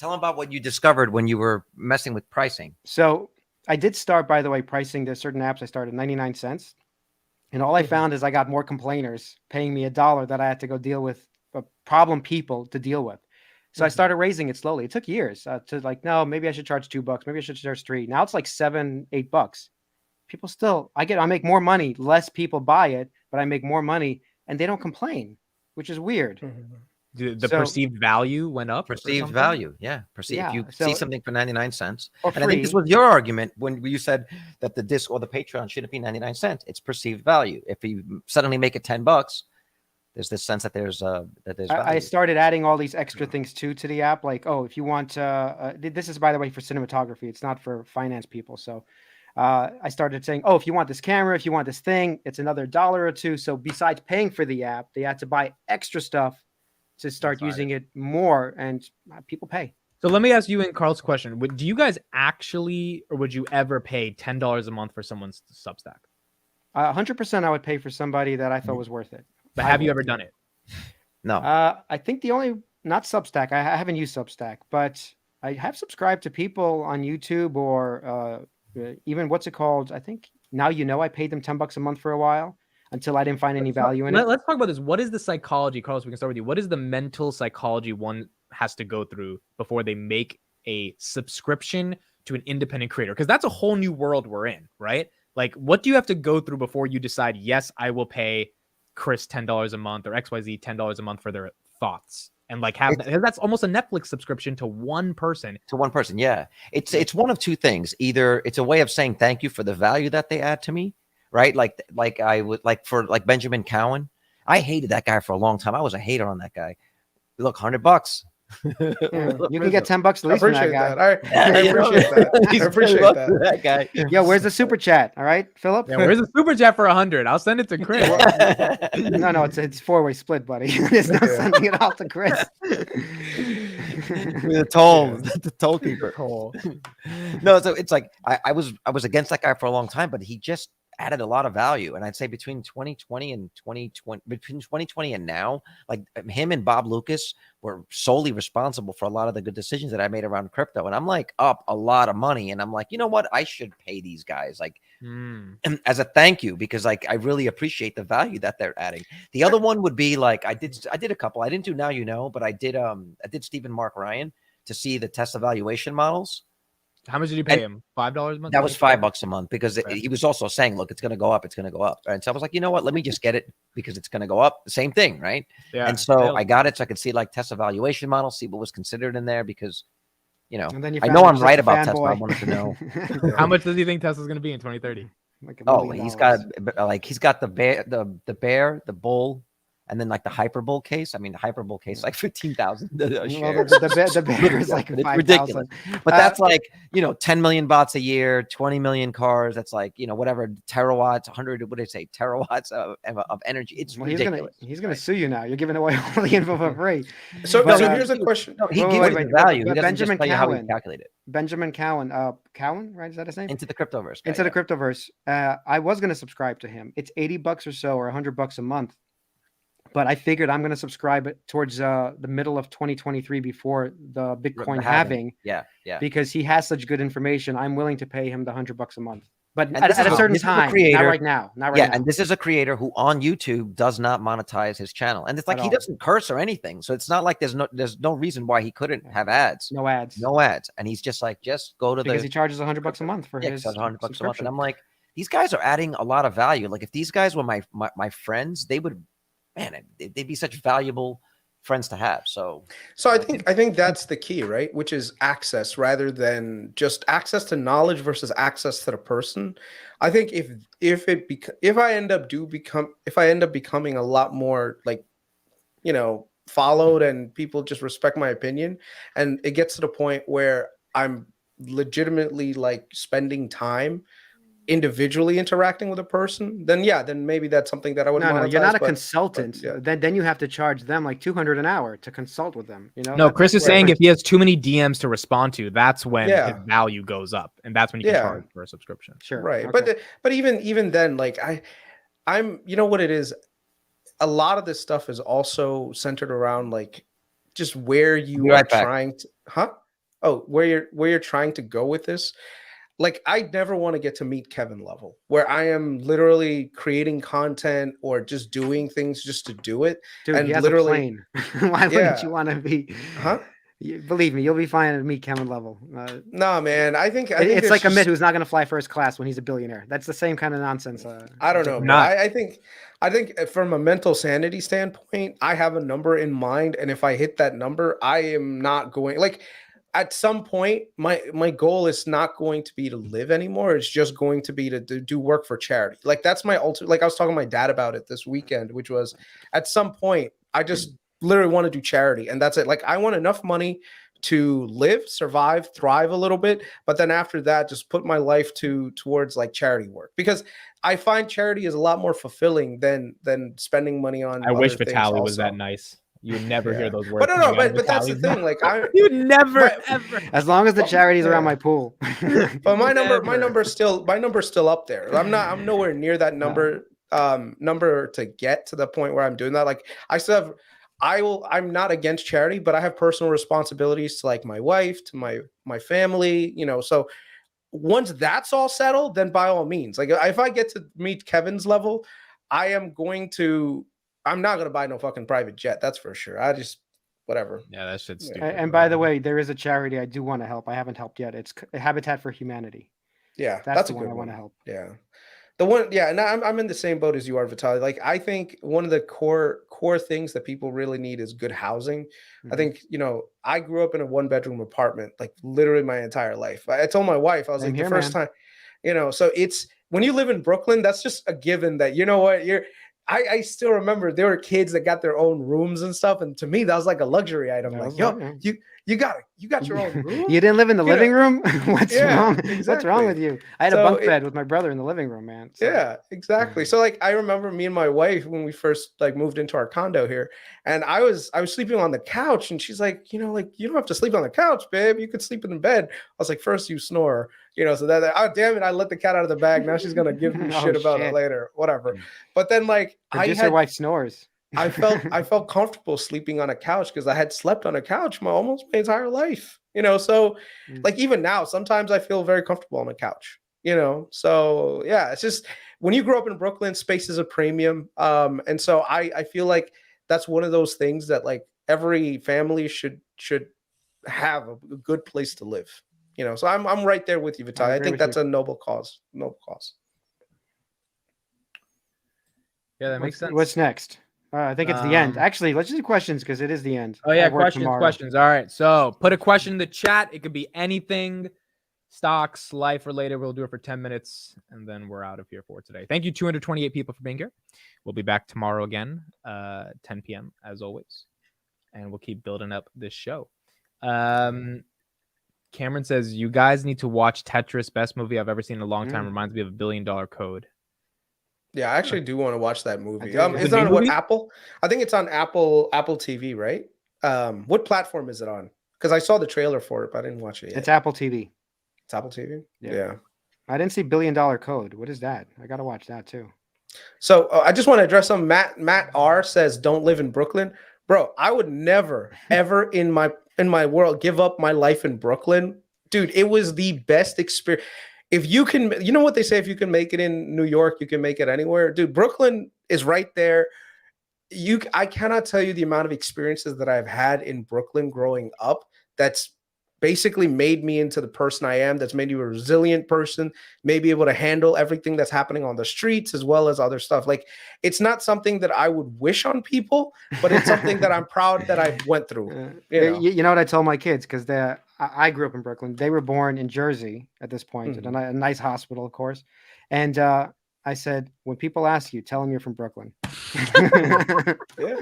them about what you discovered when you were messing with pricing. So I did start, by the way, pricing to certain apps. I started 99 cents. And all I found is I got more complainers paying me $1 that I had to go deal with problem people to deal with. So I started raising it slowly. It took years to like, no, maybe I should charge $2. Maybe I should charge $3. Now it's like $7, $8. People still, I make more money. Less people buy it, but I make more money. And they don't complain, which is weird. The perceived value went up. Perceived value, yeah. If you see something for 99 cents, and I think this was your argument when you said that the disc or the Patreon shouldn't be 99 cents. It's perceived value. If you suddenly make it $10, there's this sense that there's value. I started adding all these extra things to the app, like if you want, this is by the way for cinematography. It's not for finance people, so. I started saying, if you want this camera, if you want this thing, it's another $1 or $2. So besides paying for the app, they had to buy extra stuff to start using it more, and people pay. So let me ask you and Carl's question. Do you guys actually, or would you ever pay $10 a month for someone's Substack? 100% I would pay for somebody that I thought was worth it. But have you ever done it? No. I think not Substack. I haven't used Substack, but I have subscribed to people on YouTube or even what's it called? I think Now I paid them $10 a month for a while until I didn't find any value in it. Let's talk about this. What is the psychology, Carlos? We can start with you. What is the mental psychology one has to go through before they make a subscription to an independent creator? Because that's a whole new world we're in, right? Like, what do you have to go through before you decide, yes, I will pay Chris $10 a month or XYZ $10 a month for their thoughts? And like that's almost a Netflix subscription to one person. Yeah. It's one of two things. Either it's a way of saying thank you for the value that they add to me, right? Like I would like for like Benjamin Cowan. I hated that guy for a long time. I was a hater on that guy. Look, $100. You can get $10 at least from that guy. I appreciate that. I appreciate that guy. Yo, where's the super chat? All right, Philip. Yeah, where's the super chat for 100? I'll send it to Chris. No, it's four-way split, buddy. There's no sending it out to Chris. The toll keeper. No, so it's like I was against that guy for a long time, but he just added a lot of value. And I'd say between 2020 and now, like him and Bob Lucas were solely responsible for a lot of the good decisions that I made around crypto. And I'm like up a lot of money. And I'm like, you know what? I should pay these guys like as a thank you, because like I really appreciate the value that they're adding. The other one would be like I did a couple. I didn't do Now, but I did Stephen Mark Ryan to see the Tesla valuation models. How much did you pay him? $5 a month? That was $5 a month because he was also saying, look, it's going to go up. It's going to go up. And so I was like, you know what? Let me just get it because it's going to go up. Same thing, right? Yeah. And so I got it so I could see like Tesla valuation model, see what was considered in there because, I know I'm right about Tesla. I wanted to know. How much does he think Tesla's going to be in 2030? He's got the bear, the bull, and then like the hyperbull case. I mean, the hyperbull case like 15,000 shares. The bear is like 5,000. But that's like 10 million bots a year, 20 million cars. That's like whatever terawatts, 100. What did I say? Terawatts of energy. It's ridiculous. He's gonna sue you now. You're giving away all the info for free. So here's a question. No, he gives you the value. He doesn't just tell you how he calculate it. Benjamin Cowan, right? Is that his name? Into the Cryptoverse. Into the Cryptoverse. I was gonna subscribe to him. It's $80 or so, or $100 a month. But I figured I'm going to subscribe it towards the middle of 2023 before the Bitcoin halving. Yeah. Because he has such good information. I'm willing to pay him the $100 a month. But at a certain time, not right now. Not right now. And this is a creator who on YouTube does not monetize his channel. And it's like he doesn't curse or anything. So it's not like there's no reason why he couldn't have ads. No ads. No ads. And he's just like, just go to because he charges $100 a month for his $100 a month. And I'm like, these guys are adding a lot of value. Like if these guys were my friends, they would, man, they'd be such valuable friends to have. So I think that's the key, right? Which is access rather than just access to knowledge versus access to the person. I think if I end up becoming a lot more like, you know, followed and people just respect my opinion, and it gets to the point where I'm legitimately like spending time individually interacting with a person, then maybe that's something that I would. No, you're not a consultant. Then you have to charge them like $200 an hour to consult with them. You know. No, Chris is saying if he has too many DMs to respond to, that's when his value goes up, and that's when you can charge for a subscription. Sure, right. Okay. But even then, like I'm, you know what it is. A lot of this stuff is also centered around like just where you are trying to, where you're trying to go with this. Like, I never want to get to meet Kevin level where I am literally creating content or just doing things just to do it. Dude, and he has literally, a plane. Why wouldn't you want to be? Believe me, you'll be fine at meet Kevin level. No, man. I think it's like Amit who's not going to fly first class when he's a billionaire. That's the same kind of nonsense. I don't know. I think from a mental sanity standpoint, I have a number in mind, and if I hit that number, I am not going like. At some point, my goal is not going to be to live anymore. It's just going to be to do work for charity. Like that's my ultimate. Like I was talking to my dad about it this weekend, which was at some point I just literally want to do charity, and that's it. Like I want enough money to live, survive, thrive a little bit, but then after that, just put my life towards like charity work, because I find charity is a lot more fulfilling than spending money on. I wish Vitaly was that nice. You would never hear those words. But that's the thing. Like you never ever. As long as the charity's around my pool. But my number's still up there. I'm nowhere near that number to get to the point where I'm doing that. Like I still have. I'm not against charity, but I have personal responsibilities to like my wife, to my family. You know, so once that's all settled, then by all means, like if I get to meet Kevin's level, I'm not gonna buy no fucking private jet. That's for sure. I just whatever. Yeah, that shit's stupid. And by the way, there is a charity I do want to help. I haven't helped yet. It's Habitat for Humanity. Yeah, that's the a one good I want to help. Yeah, the one. Yeah, and I'm in the same boat as you are, Vitaly. Like I think one of the core things that people really need is good housing. Mm-hmm. I think I grew up in a 1-bedroom apartment like literally my entire life. I told my wife I was the first time. So it's when you live in Brooklyn, that's just a given that I still remember there were kids that got their own rooms and stuff, and to me that was like a luxury item. Like, you got your own room. You didn't live in the living room? What's wrong? Exactly. What's wrong with you? I had a bunk bed with my brother in the living room, man. So. Yeah, exactly. So like I remember me and my wife when we first like moved into our condo here, and I was sleeping on the couch, and she's like, you don't have to sleep on the couch, babe. You could sleep in the bed. I was like, first you snore. So that damn it, I let the cat out of the bag. Now she's gonna give me shit about it later, whatever. But then like your wife snores. I felt comfortable sleeping on a couch because I had slept on a couch almost my entire life. So like even now, sometimes I feel very comfortable on the couch. So yeah, it's just when you grow up in Brooklyn, space is a premium. And so I feel like that's one of those things that like every family should have a good place to live. So I'm right there with you, Vitaly. I think that's a noble cause. Yeah, that makes sense. What's next? I think it's the end. Actually, let's just do questions because it is the end. Oh yeah, questions. All right. So put a question in the chat. It could be anything, stocks, life related. We'll do it for 10 minutes and then we're out of here for today. Thank you, 228 people for being here. We'll be back tomorrow again, 10 p.m. as always. And we'll keep building up this show. Cameron says, you guys need to watch Tetris. Best movie I've ever seen in a long time. Reminds me of $1 Billion Code. Yeah, I actually do want to watch that movie. Is it on what, Apple? I think it's on Apple TV, right? What platform is it on? Because I saw the trailer for it, but I didn't watch it yet. It's Apple TV. It's Apple TV? Yeah. I didn't see $1 Billion Code. What is that? I got to watch that too. So I just want to address some. Matt R says, don't live in Brooklyn. Bro, I would never, ever in my world give up my life in Brooklyn. Dude, it was the best experience. if you can, you know what they say, if you can make it in New York, you can make it anywhere. Dude, Brooklyn is right there. I cannot tell you the amount of experiences that I've had in Brooklyn growing up that's basically made me into the person I am, that's made you a resilient person, may be able to handle everything that's happening on the streets as well as other stuff. Like, it's not something that I would wish on people, but it's something that I'm proud that I went through. You know what I tell my kids, because I grew up in Brooklyn. They were born in Jersey at this point, Mm-hmm. at a nice hospital, of course. And I said, when people ask you, tell them you're from Brooklyn. Yeah.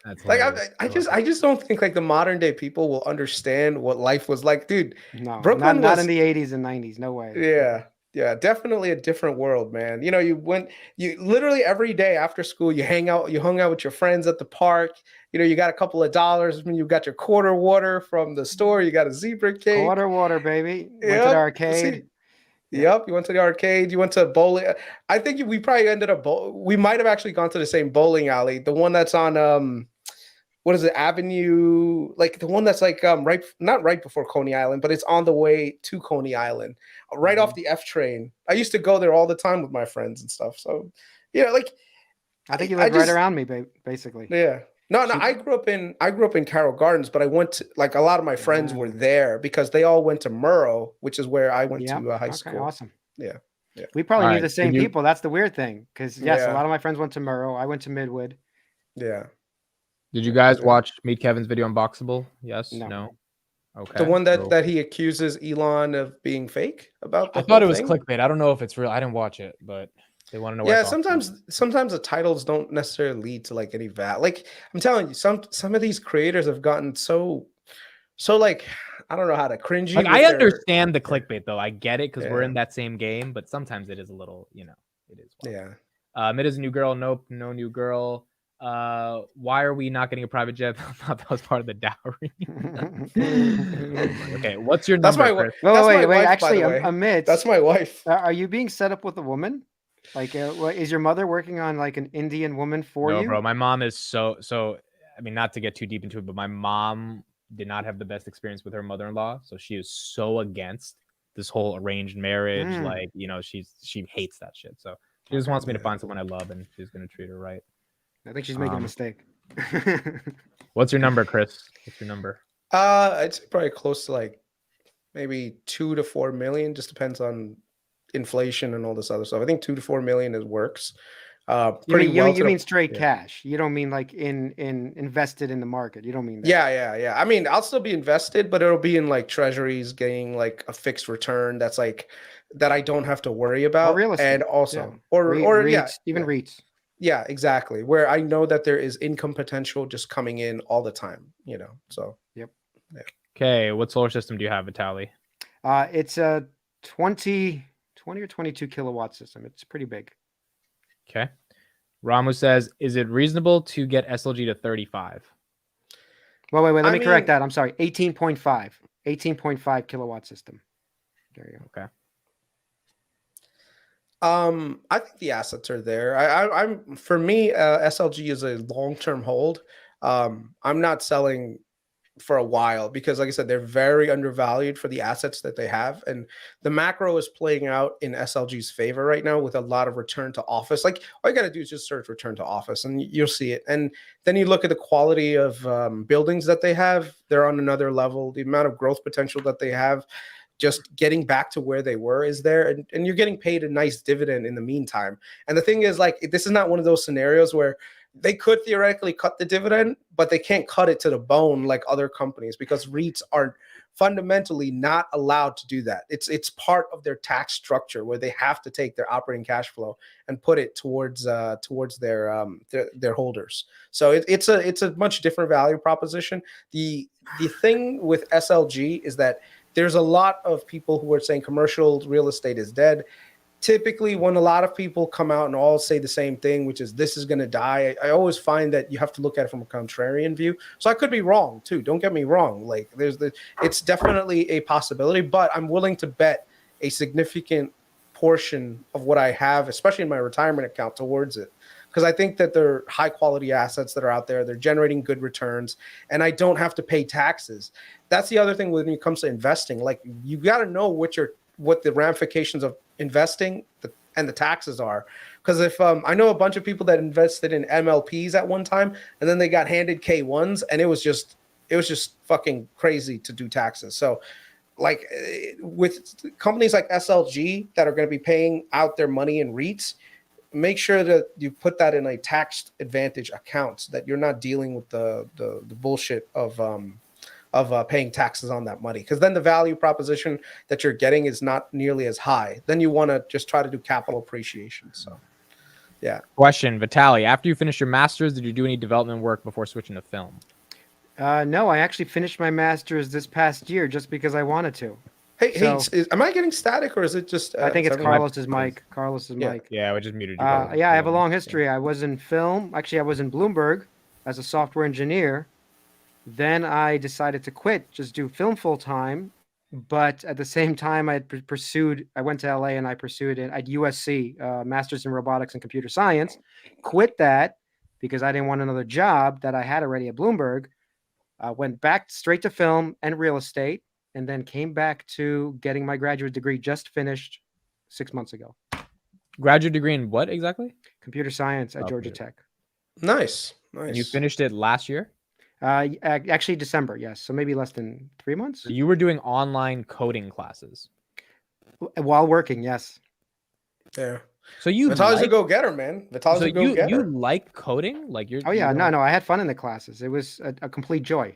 That's like I just don't think like the modern day people will understand what life was like, dude. No, Brooklyn not in the 80s and 90s. No way. Yeah, definitely a different world, man. You know, you literally every day after school, you hung out with your friends at the park. You know, you got a couple of dollars. I mean, you got your quarter water from the store. You got a zebra cake. Quarter water, baby. Went to the arcade. Yep, you went to the arcade. You went to bowling. I think we probably ended up. We might have actually gone to the same bowling alley, the one that's on what is it, Avenue? Like the one that's like not right before Coney Island, but it's on the way to Coney Island, right off the F train. I used to go there all the time with my friends and stuff. So, yeah, like I think you live right around me, basically. Yeah. No, I grew up in Carroll Gardens, but I went to, like, a lot of my friends were there because they all went to Murrow, which is where I went to high school. Awesome. Yeah. We probably knew the same people. That's the weird thing, because yes, a lot of my friends went to Murrow. I went to Midwood. Yeah. Did you guys watch Meet Kevin's video Unboxable? Yes. No. Okay. The one that he accuses Elon of being fake about. I thought it was clickbait. I don't know if it's real. I didn't watch it, but they want to know. Yeah, sometimes the titles don't necessarily lead to like any like I'm telling you, some of these creators have gotten so like, I don't know how to cringy. Like, I understand the clickbait though. I get it because we're in that same game, but sometimes it is a little, it is. Wild. Yeah. It is a new girl. Nope, no new girl. Why are we not getting a private jet? I thought that was part of the dowry. Okay, what's your number? Wait. Actually, Amit, that's my wife. Are you being set up with a woman? Like, is your mother working on like an Indian woman for you? No, bro. My mom is so. I mean, not to get too deep into it, but my mom did not have the best experience with her mother-in-law, so she is so against this whole arranged marriage. Like, she hates that shit. So she just wants me to find someone I love, and she's gonna treat her right. I think she's making a mistake. What's your number, Chris? What's your number? I'd say probably close to like maybe 2 to 4 million. Just depends on inflation and all this other stuff. I think 2 to 4 million works. You mean straight cash? You don't mean like in invested in the market? You don't mean that? Yeah. I mean, I'll still be invested, but it'll be in like treasuries, getting like a fixed return that's like that I don't have to worry about. Or real estate, and also or REITs, even REITs. Yeah, exactly. Where I know that there is income potential just coming in all the time. So yep. Yeah. Okay, what solar system do you have, Vitaly? It's a 20 or 22 kilowatt system. It's pretty big. Okay. Ramu says, is it reasonable to get SLG to 35? Well, wait. Let me correct that. I'm sorry. 18.5. 18.5 kilowatt system. There you go. Okay. I think the assets are there. I'm for me, SLG is a long-term hold. I'm not selling for a while because, like I said, they're very undervalued for the assets that they have, and the macro is playing out in SLG's favor right now with a lot of return to office. Like, all you got to do is just search return to office and you'll see it. And then you look at the quality of buildings that they have, they're on another level. The amount of growth potential that they have, just getting back to where they were, is there, and you're getting paid a nice dividend in the meantime. And the thing is, like, this is not one of those scenarios where they could theoretically cut the dividend, but they can't cut it to the bone like other companies, because REITs are fundamentally not allowed to do that. It's part of their tax structure where they have to take their operating cash flow and put it towards their holders. So it's a much different value proposition. The thing with SLG is that there's a lot of people who are saying commercial real estate is dead. Typically, when a lot of people come out and all say the same thing, which is this is going to die, I always find that you have to look at it from a contrarian view. So I could be wrong too. Don't get me wrong. Like, it's definitely a possibility, but I'm willing to bet a significant portion of what I have, especially in my retirement account, towards it. Because I think that they're high quality assets that are out there. They're generating good returns, and I don't have to pay taxes. that's the other thing when it comes to investing. Like, you got to know what the ramifications of investing and the taxes are. Because if I know a bunch of people that invested in MLPs at one time, and then they got handed K1s, and it was just fucking crazy to do taxes. So, like, with companies like SLG that are going to be paying out their money in REITs, make sure that you put that in a tax advantage account, so that you're not dealing with the bullshit of paying taxes on that money, because then the value proposition that you're getting is not nearly as high. Then you want to just try to do capital appreciation. So, yeah. Question, Vitaly, after you finished your master's, did you do any development work before switching to film? No, I actually finished my master's this past year just because I wanted to. Hey, am I getting static, or is it just? I think it's Carlos's mic. Carlos's mic. Yeah, we just muted you. Yeah, I have a long history. I was in film. Actually, I was in Bloomberg as a software engineer. Then I decided to quit, just do film full time. But at the same time, I went to LA and I pursued it at USC, Masters in Robotics and Computer Science. Quit that because I didn't want another job that I had already at Bloomberg. Went back straight to film and real estate, and then came back to getting my graduate degree, just finished 6 months ago. Graduate degree in what exactly? Computer science at Georgia Tech. Nice. And you finished it last year? Actually December, yes. So maybe less than 3 months. You were doing online coding classes while working, yes. Yeah. So Vitaly's a go-getter, man. Vitaly's a go-getter. You like coding? Like you're? Oh yeah, no. I had fun in the classes. It was a complete joy.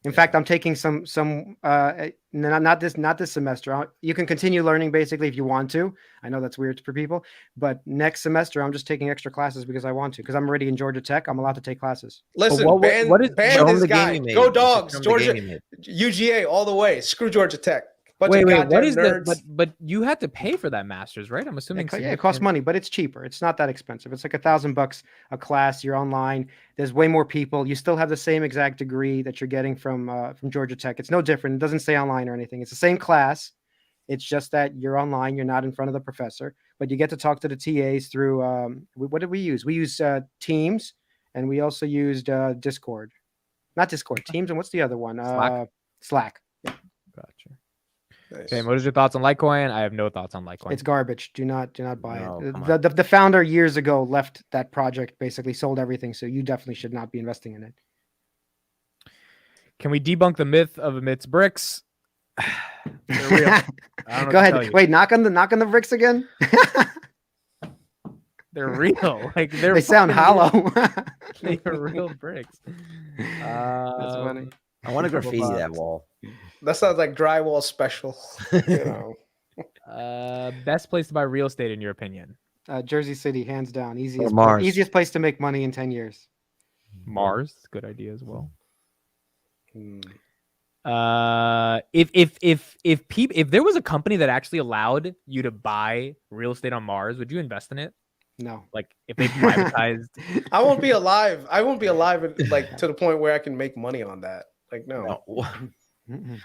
In fact, I'm taking some not this semester. You can continue learning basically if you want to. I know that's weird for people, but next semester I'm just taking extra classes because I want to. Because I'm already in Georgia Tech, I'm allowed to take classes. Listen, what is this guy? Go Dogs, Georgia, UGA all the way. Screw Georgia Tech. Wait, what is that? But you had to pay for that master's, right? I'm assuming. Yeah, it costs money, but it's cheaper. It's not that expensive. It's like $1,000 a class. You're online. There's way more people. You still have the same exact degree that you're getting from Georgia Tech. It's no different. It doesn't say online or anything. It's the same class. It's just that you're online. You're not in front of the professor, but you get to talk to the TAs through. What did we use? We used Teams, and we also used Discord. Not Discord. Teams, and what's the other one? Slack. Yeah. Gotcha. Nice. Okay, what is your thoughts on Litecoin? I have no thoughts on Litecoin. It's garbage. Do not buy it. The founder years ago left that project, basically sold everything. So you definitely should not be investing in it. Can we debunk the myth of amidst bricks? They're real. Go ahead. Wait, knock on the bricks again. They're real. Like they sound hollow. They are real bricks. That's funny. I want to graffiti that wall. That sounds like drywall special. You know. Best place to buy real estate in your opinion? Jersey City, hands down. Easiest place to make money in 10 years. Mars, good idea as well. If there was a company that actually allowed you to buy real estate on Mars, would you invest in it? No. Like if they privatized, I won't be alive. I won't be alive like to the point where I can make money on that. Like no.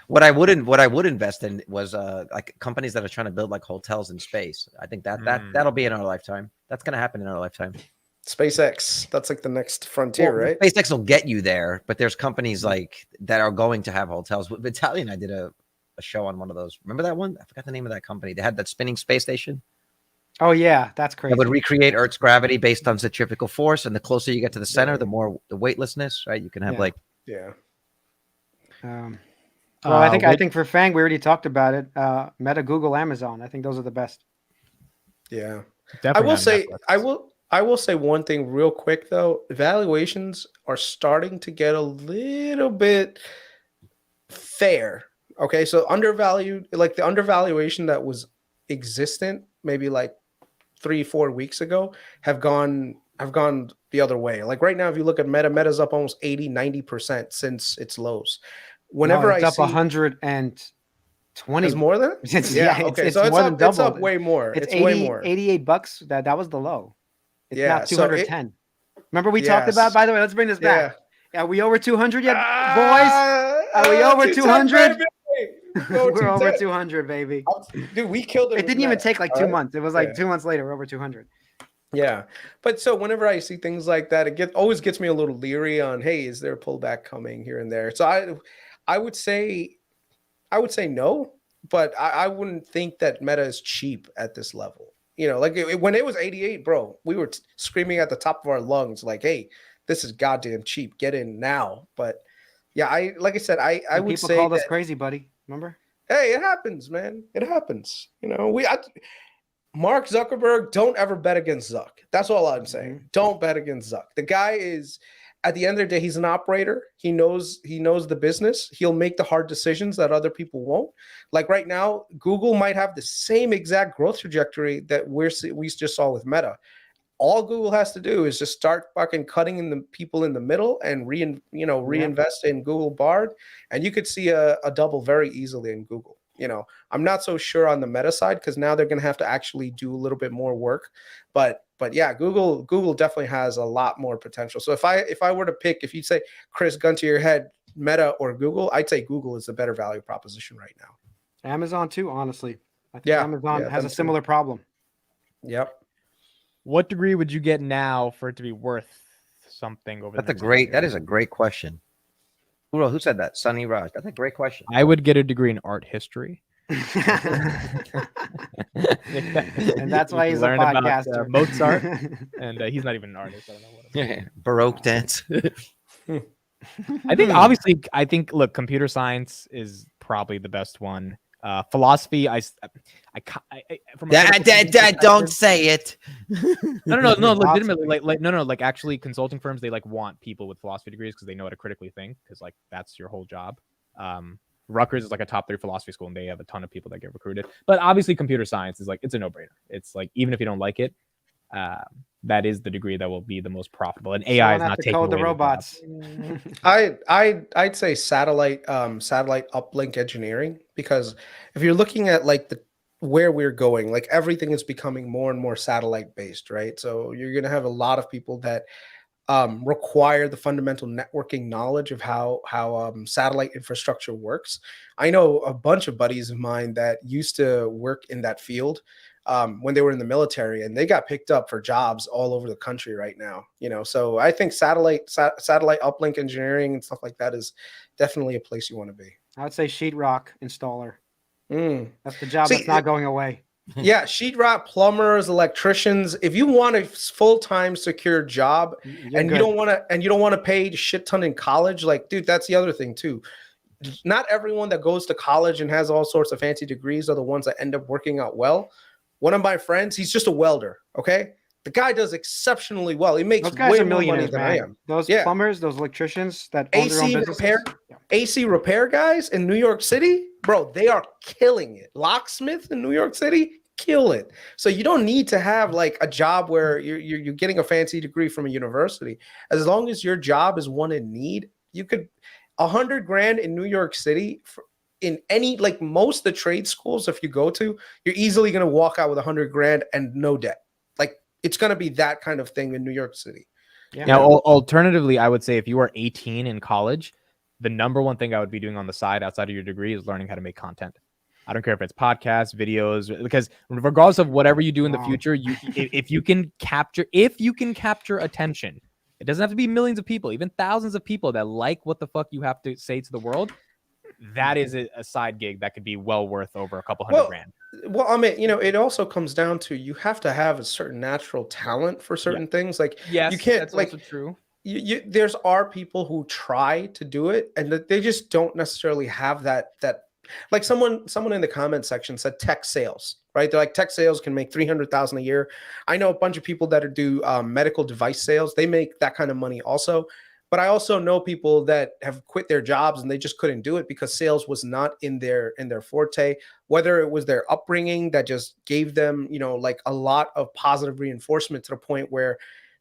What I would invest in was like companies that are trying to build like hotels in space. I think that'll be in our lifetime. That's gonna happen in our lifetime. SpaceX, that's like the next frontier, right? SpaceX will get you there, but there's companies like that are going to have hotels. Vitaly and I did a show on one of those. Remember that one? I forgot the name of that company. They had that spinning space station. Oh yeah, that's crazy. It would recreate Earth's gravity based on centrifugal force, and the closer you get to the center, the more the weightlessness, right? You can have well, I think for Fang, we already talked about it. Meta, Google, Amazon. I think those are the best. Yeah, definitely. I will say one thing real quick though. Valuations are starting to get a little bit fair. Okay, so undervalued, like the undervaluation that was existent maybe like 3-4 weeks ago have gone the other way. Like right now, if you look at Meta's up almost 80-90% since its lows. Whenever it's up 120. It's more than it? Okay, so it's up way more. It's way more. $88. That was the low. It's now 210. Remember we talked about, by the way, let's bring this back. Are we over 200 yet, boys? Are we over 200? We're over 200, baby. Dude, we killed it. It didn't even take like 2 months. It was like 2 months later, we're over 200. Yeah. But so whenever I see things like that, it always gets me a little leery on, hey, is there a pullback coming here and there? So I would say no, but I wouldn't think that Meta is cheap at this level. You know, like when it was 88, bro, we were screaming at the top of our lungs, like, "Hey, this is goddamn cheap. Get in now." But yeah, I would people say called us that, crazy, buddy. Remember? hey, it happens, man. It happens. You know, Mark Zuckerberg, don't ever bet against Zuck. That's all I'm saying. Don't bet against Zuck. The guy is, at the end of the day, he's an operator. He knows the business. He'll make the hard decisions that other people won't. Like right now, Google might have the same exact growth trajectory that we just saw with Meta. All Google has to do is just start fucking cutting in the people in the middle and reinvest in Google Bard, and you could see a double very easily in Google. You know, I'm not so sure on the Meta side because now they're going to have to actually do a little bit more work. But yeah, Google definitely has a lot more potential. So if I were to pick, if you say, Chris, gun to your head, Meta or Google, I'd say Google is the better value proposition right now. Amazon too, honestly. I think Amazon has a similar problem. Yep. What degree would you get now for it to be worth something over? That is a great question. Who said that? Sunny Raj. That's a great question. I would get a degree in art history. And that's why he's a podcaster. About, Mozart, and he's not even an artist. I don't know what. Baroque dance. I think look, computer science is probably the best one. Philosophy, don't say it. No, legitimately, like actually, consulting firms, they like want people with philosophy degrees because they know how to critically think, because like that's your whole job. Rutgers is like a top 3 philosophy school, and they have a ton of people that get recruited. But obviously, computer science is like, it's a no-brainer. It's like, even if you don't like it, that is the degree that will be the most profitable. And AI is not taking away the robots. I'd say satellite uplink engineering, because if you're looking at like where we're going, like everything is becoming more and more satellite based, right? So you're going to have a lot of people that require the fundamental networking knowledge of how satellite infrastructure works. I know a bunch of buddies of mine that used to work in that field when they were in the military, and they got picked up for jobs all over the country right now. You know, so I think satellite uplink engineering and stuff like that is definitely a place you want to be. I would say sheetrock installer. That's the job that's not going away. Yeah, sheetrock, plumbers, electricians. If you want a full-time secure job and you don't want to pay a shit ton in college, like, dude, that's the other thing too. Not everyone that goes to college and has all sorts of fancy degrees are the ones that end up working out well. One of my friends, he's just a welder. Okay, the guy does exceptionally well. He makes way more money than I am. Those plumbers, those electricians that AC repair guys in New York City, bro, they are killing it. Locksmith in New York City, kill it. So you don't need to have like a job where you're getting a fancy degree from a university. As long as your job is one in need, you could $100,000 in New York City in any, like most of the trade schools, if you go to, you're easily going to walk out with $100,000 and no debt. Like, it's going to be that kind of thing in New York City. Yeah. Now, alternatively, I would say if you are 18 in college, the number one thing I would be doing on the side outside of your degree is learning how to make content. I don't care if it's podcasts, videos, because regardless of whatever you do in the future, if you can capture attention, it doesn't have to be millions of people, even thousands of people that like what the fuck you have to say to the world. That is a side gig that could be well worth over a couple $100,000. Well, I mean, you know, it also comes down to you have to have a certain natural talent for certain things. Like, you can't, that's like, also true. There's people who try to do it and they just don't necessarily have that. Like someone in the comment section said tech sales, right? They're like, tech sales can make $300,000 a year. I know a bunch of people that do medical device sales. They make that kind of money also. But I also know people that have quit their jobs and they just couldn't do it because sales was not in their forte, whether it was their upbringing that just gave them, you know, like a lot of positive reinforcement to the point where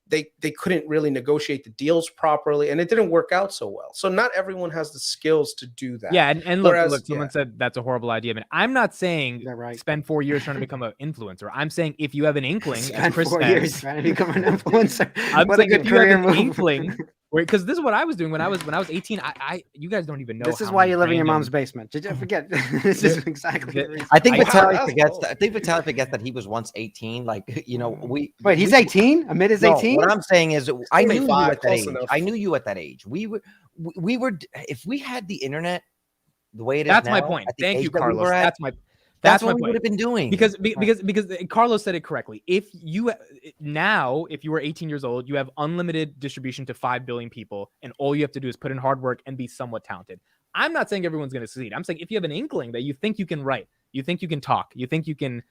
they couldn't really negotiate the deals properly and it didn't work out so well. So not everyone has the skills to do that. Yeah. And look, someone said that's a horrible idea. I mean, I'm not saying spend 4 years trying to become an influencer. I'm saying if you have an inkling, spend 4 years trying to become an influencer. I'm saying if you have an inkling, because this is what I was doing when I was 18. You guys don't even know. This is why you live in your mom's basement. Did you forget? This is exactly the reason. I think Vitaly forgets that. I think Vitaly forgets that he was once 18. Like, you know, wait, he's 18. Amid is 18. What I'm saying is, I knew you at that age. I knew you at that age. We were. If we had the internet the way it is That's now, my point. at the Thank age you, that we Carlos. were at, That's what my we would point. have been doing. Because Carlos said it correctly. If you were 18 years old, you have unlimited distribution to 5 billion people, and all you have to do is put in hard work and be somewhat talented. I'm not saying everyone's going to succeed. I'm saying if you have an inkling that you think you can write, you think you can talk, you think you can,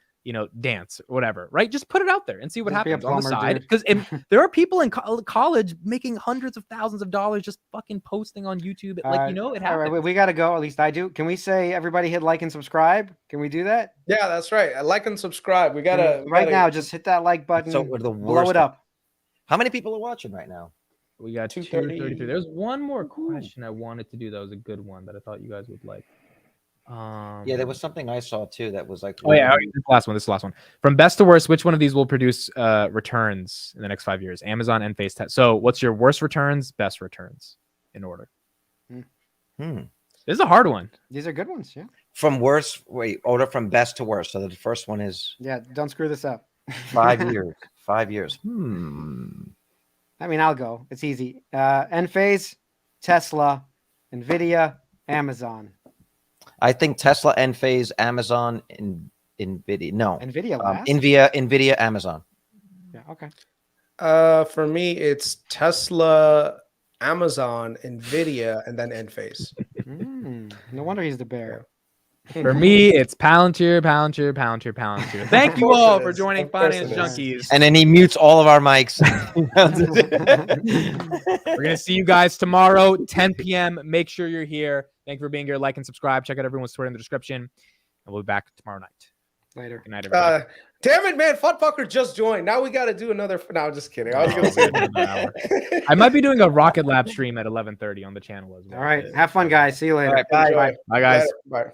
dance or whatever, right? Just put it out there and see what Just be a happens on the plumber, side. Because there are people in college making hundreds of thousands of dollars just fucking posting on YouTube. It happens. All right, we got to go. At least I do. Can we say everybody hit like and subscribe? Can we do that? Yeah, that's right. Like and subscribe. We gotta now. Just hit that like button. So we're the worst. Blow it up. How many people are watching right now? We got 233. There's one more question I wanted to do. That was a good one that I thought you guys would like. Yeah, there was something I saw too that was like, this is the last one. From best to worst, which one of these will produce returns in the next 5 years? Amazon and Face Test. So what's your worst returns, best returns in order? This is a hard one. These are good ones. Yeah. From worst, order from best to worst. So the first one is don't screw this up. 5 years. 5 years. I mean, I'll go. It's easy. Enphase, Tesla, Nvidia, Amazon. I think Tesla, Enphase, Amazon, Nvidia. No, Nvidia last. Nvidia, Amazon. Yeah. Okay. For me, it's Tesla, Amazon, Nvidia, and then Enphase. No wonder he's the bear. For me, it's Palantir. Thank you all for joining Finance Junkies. And then he mutes all of our mics. We're going to see you guys tomorrow, 10 p.m. Make sure you're here. Thank you for being here. Like and subscribe. Check out everyone's Twitter in the description. And we'll be back tomorrow night. Later. Good night, everybody. Damn it, man. Fucker just joined. Now we got to do another. No, I'm just kidding. I was going to say another hour. I might be doing a Rocket Lab stream at 11:30 on the channel as well. All right. Have fun, guys. See you later. All right, bye. Bye, guys. Bye.